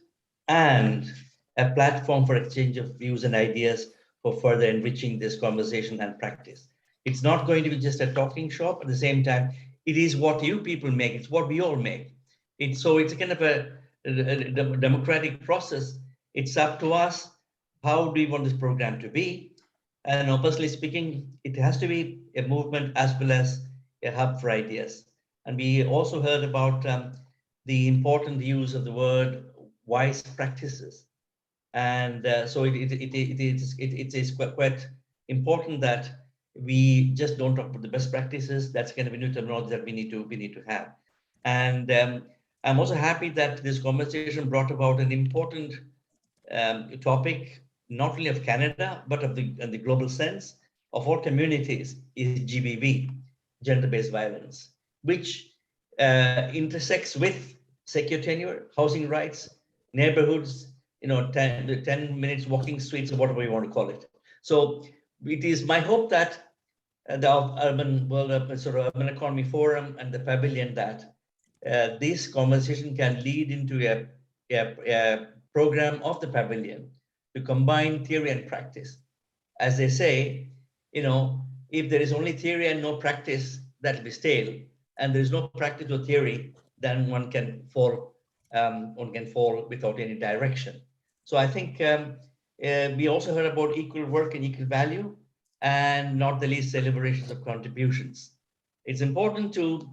and a platform for exchange of views and ideas for further enriching this conversation and practice. It's not going to be just a talking shop. At the same time, it is what you people make. It's what we all make. It's a kind of a democratic process. It's up to us. How do we want this program to be? And personally speaking, it has to be a movement as well as a hub for ideas. And we also heard about the important use of the word wise practices. And so it is quite important that we just don't talk about the best practices. That's kind of a new terminology that we need to have. And I'm also happy that this conversation brought about an important topic, not only of Canada, but of the global sense of all communities, is GBV, gender-based violence, which intersects with secure tenure, housing rights, neighborhoods, 10 minutes walking streets, or whatever you want to call it. So it is my hope that the Urban World Urban Economy Forum and the Pavilion, that this conversation can lead into a program of the Pavilion to combine theory and practice. As they say, if there is only theory and no practice, that will be stale. And there is no practice or theory, then one can fall without any direction. So I think we also heard about equal work and equal value, and not the least celebrations of contributions. It's important to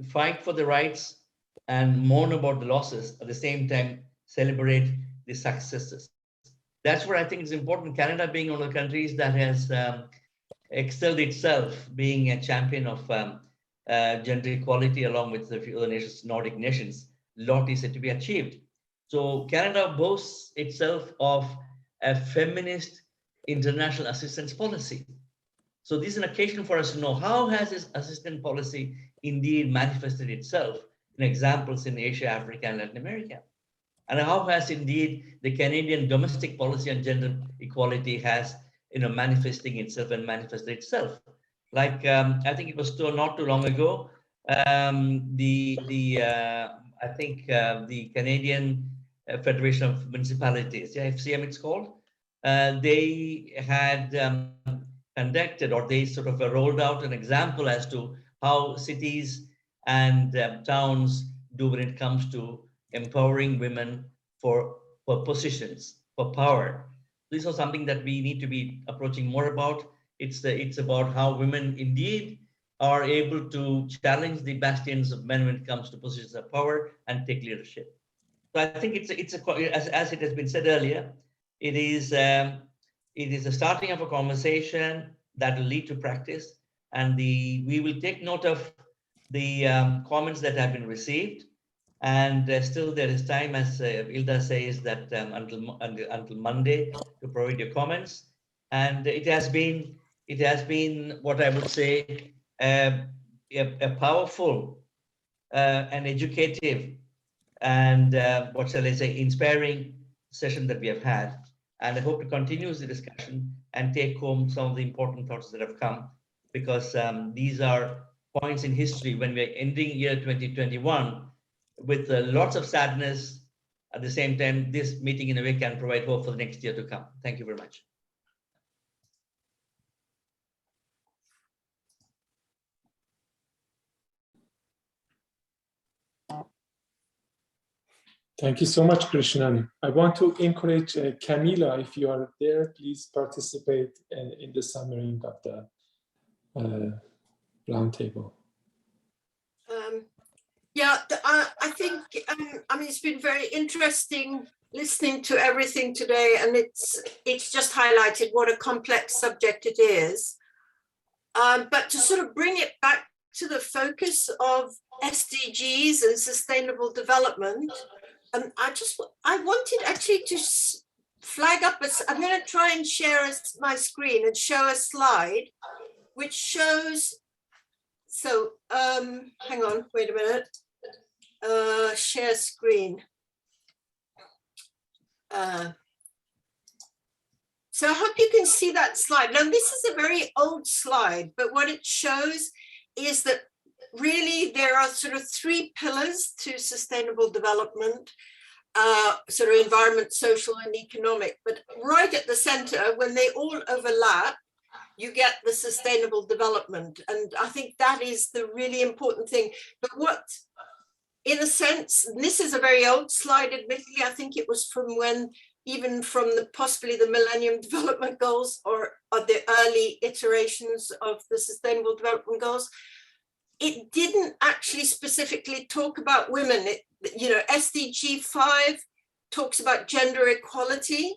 fight for the rights and mourn about the losses, at the same time celebrate the successes. That's where I think it's important. Canada being one of the countries that has excelled itself, being a champion of gender equality along with the few other nations, Nordic nations, a lot is yet to be achieved. So Canada boasts itself of a feminist international assistance policy. So this is an occasion for us to know how has this assistance policy indeed manifested itself in examples in Asia, Africa, and Latin America. And how has indeed the Canadian domestic policy on gender equality has manifesting itself and manifested itself. Like I think it was not too long ago, I think the Canadian Federation of Municipalities, FCM it's called, they had conducted, or they sort of rolled out an example as to how cities and towns do when it comes to empowering women for positions, for power. This is something that we need to be approaching more about. It's about how women indeed are able to challenge the bastions of men when it comes to positions of power and take leadership. So I think as it has been said earlier, it is the starting of a conversation that will lead to practice, and we will take note of the comments that have been received, and still there is time, as Ilda says, that until Monday to provide your comments, and it has been what I would say a powerful and educative and what shall I say, inspiring session that we have had. And I hope to continue the discussion and take home some of the important thoughts that have come, because these are points in history when we're ending year 2021 with lots of sadness. At the same time, this meeting in a way can provide hope for the next year to come. Thank you very much. Thank you so much, Krishnan. I want to encourage Camila, if you are there, please participate in the summary of the roundtable. Yeah, I think, I mean, it's been very interesting listening to everything today, and it's just highlighted what a complex subject it is. But to sort of bring it back to the focus of SDGs and sustainable development, I wanted actually to flag up, I'm going to try and share my screen and show a slide which shows, so hang on, wait a minute, share screen. So I hope you can see that slide. Now this is a very old slide, but what it shows is that really there are sort of three pillars to sustainable development, sort of environment, social and economic, but right at the center, when they all overlap, you get the sustainable development. And I think that is the really important thing. But what, in a sense, this is a very old slide, admittedly, I think it was from when, even from possibly the Millennium Development Goals or the early iterations of the Sustainable Development Goals. It didn't actually specifically talk about women. SDG 5 talks about gender equality,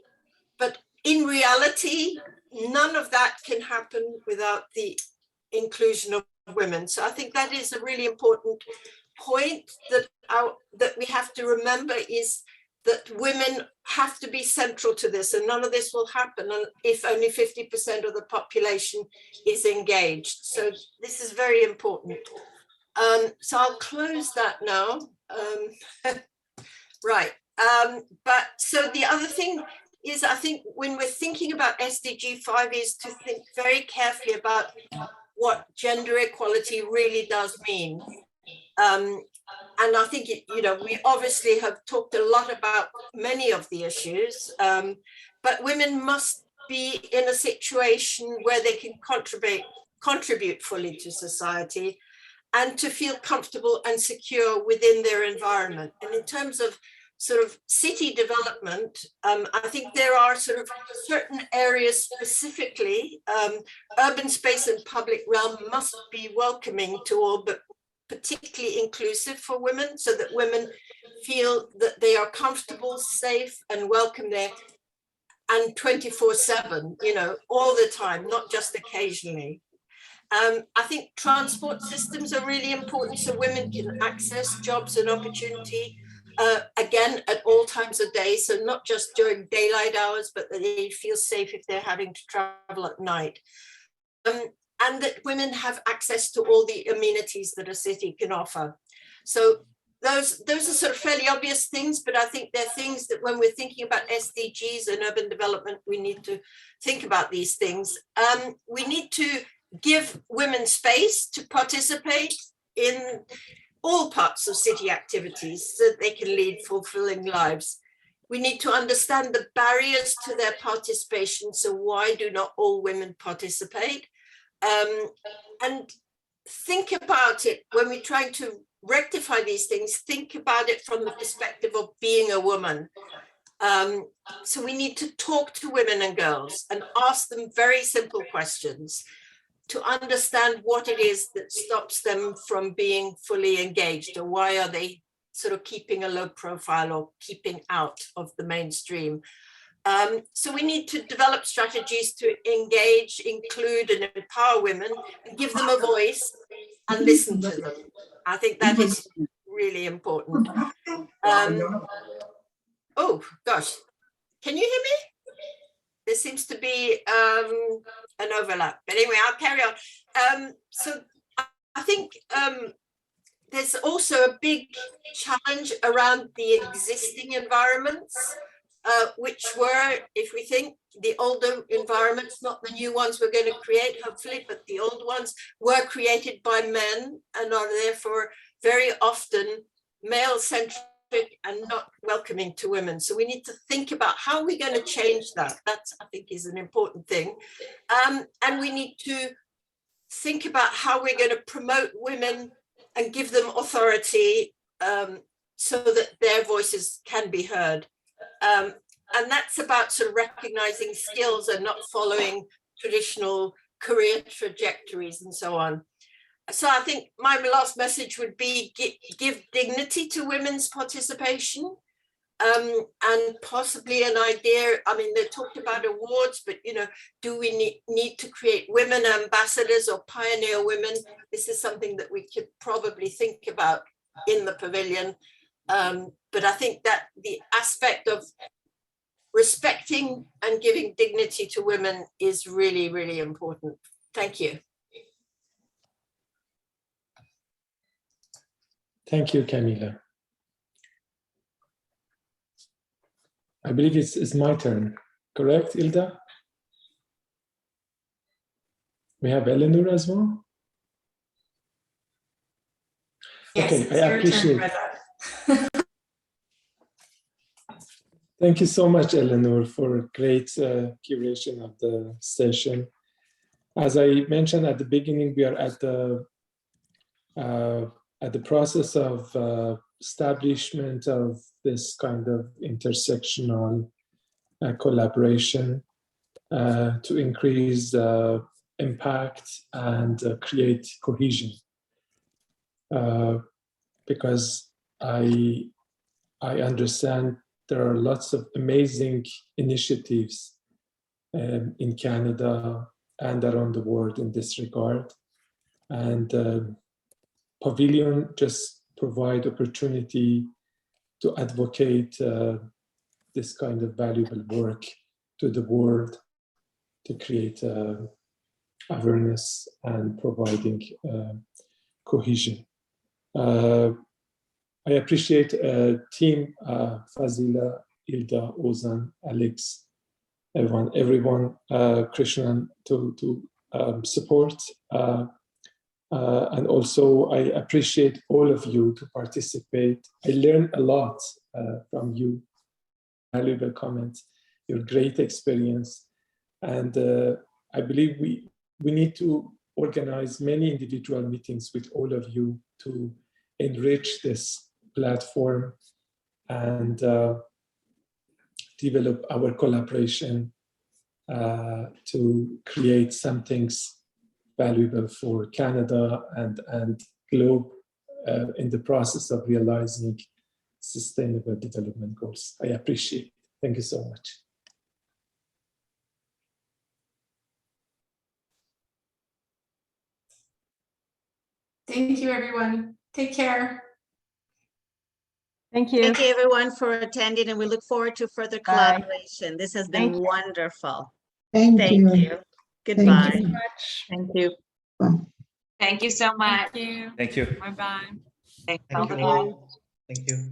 but in reality, none of that can happen without the inclusion of women. So I think that is a really important point that we have to remember, is that women have to be central to this, and none of this will happen if only 50% of the population is engaged. So this is very important. So I'll close that now. Right. But so the other thing is, I think when we're thinking about SDG 5 is to think very carefully about what gender equality really does mean. And I think, we obviously have talked a lot about many of the issues, but women must be in a situation where they can contribute fully to society and to feel comfortable and secure within their environment. And in terms of sort of city development, I think there are sort of certain areas specifically, urban space and public realm must be welcoming to all, but particularly inclusive for women, so that women feel that they are comfortable, safe and welcome there, and 24/7, all the time, not just occasionally. I think transport systems are really important so women can access jobs and opportunity, again, at all times of day. So not just during daylight hours, but that they feel safe if they're having to travel at night. And that women have access to all the amenities that a city can offer. So those are sort of fairly obvious things, but I think they're things that when we're thinking about SDGs and urban development, we need to think about these things. We need to give women space to participate in all parts of city activities so that they can lead fulfilling lives. We need to understand the barriers to their participation. So why do not all women participate? And think about it when we're trying to rectify these things, think about it from the perspective of being a woman. So we need to talk to women and girls and ask them very simple questions to understand what it is that stops them from being fully engaged, or why are they sort of keeping a low profile or keeping out of the mainstream. So we need to develop strategies to engage, include and empower women and give them a voice and listen to them. I think that is really important. Oh gosh, can you hear me? There seems to be an overlap, but anyway, I'll carry on. So I think there's also a big challenge around the existing environments, which were, if we think, the older environments, not the new ones we're going to create, hopefully, but the old ones were created by men and are therefore very often male-centric and not welcoming to women. So we need to think about how we're going to change that. That, I think, is an important thing. And we need to think about how we're going to promote women and give them authority so that their voices can be heard. And that's about sort of recognizing skills and not following traditional career trajectories and so on. So I think my last message would be give dignity to women's participation, and possibly an idea. I mean, they talked about awards, but do we need to create women ambassadors or pioneer women? This is something that we could probably think about in the pavilion. But I think that the aspect of respecting and giving dignity to women is really, really important. Thank you. Thank you, Camila. I believe it's my turn, correct, Ilda? We have Eleanor as well? Yes, okay, I appreciate it. Thank you so much, Eleanor, for a great curation of the session. As I mentioned at the beginning, we are at the process of establishment of this kind of intersectional collaboration to increase impact and create cohesion. Because I understand there are lots of amazing initiatives in Canada and around the world in this regard. And Pavilion just provide opportunity to advocate this kind of valuable work to the world, to create awareness and providing cohesion. I appreciate team Fazila, Ilda, Ozan, Alex, everyone, Krishnan to support. And also I appreciate all of you to participate. I learned a lot from you, valuable comments, your great experience. And I believe we need to organize many individual meetings with all of you to enrich this platform and develop our collaboration to create some things valuable for Canada and globe in the process of realizing sustainable development goals. I appreciate it. Thank you so much. Thank you, everyone. Take care. Thank you. Thank you, everyone, for attending, and we look forward to further collaboration. This has been wonderful. Thank you. Goodbye. Thank you so much. Thank you. Thank you so much. Thank you. Thank you. Bye-bye. Thanks, Thank all you of all. you. Thank you.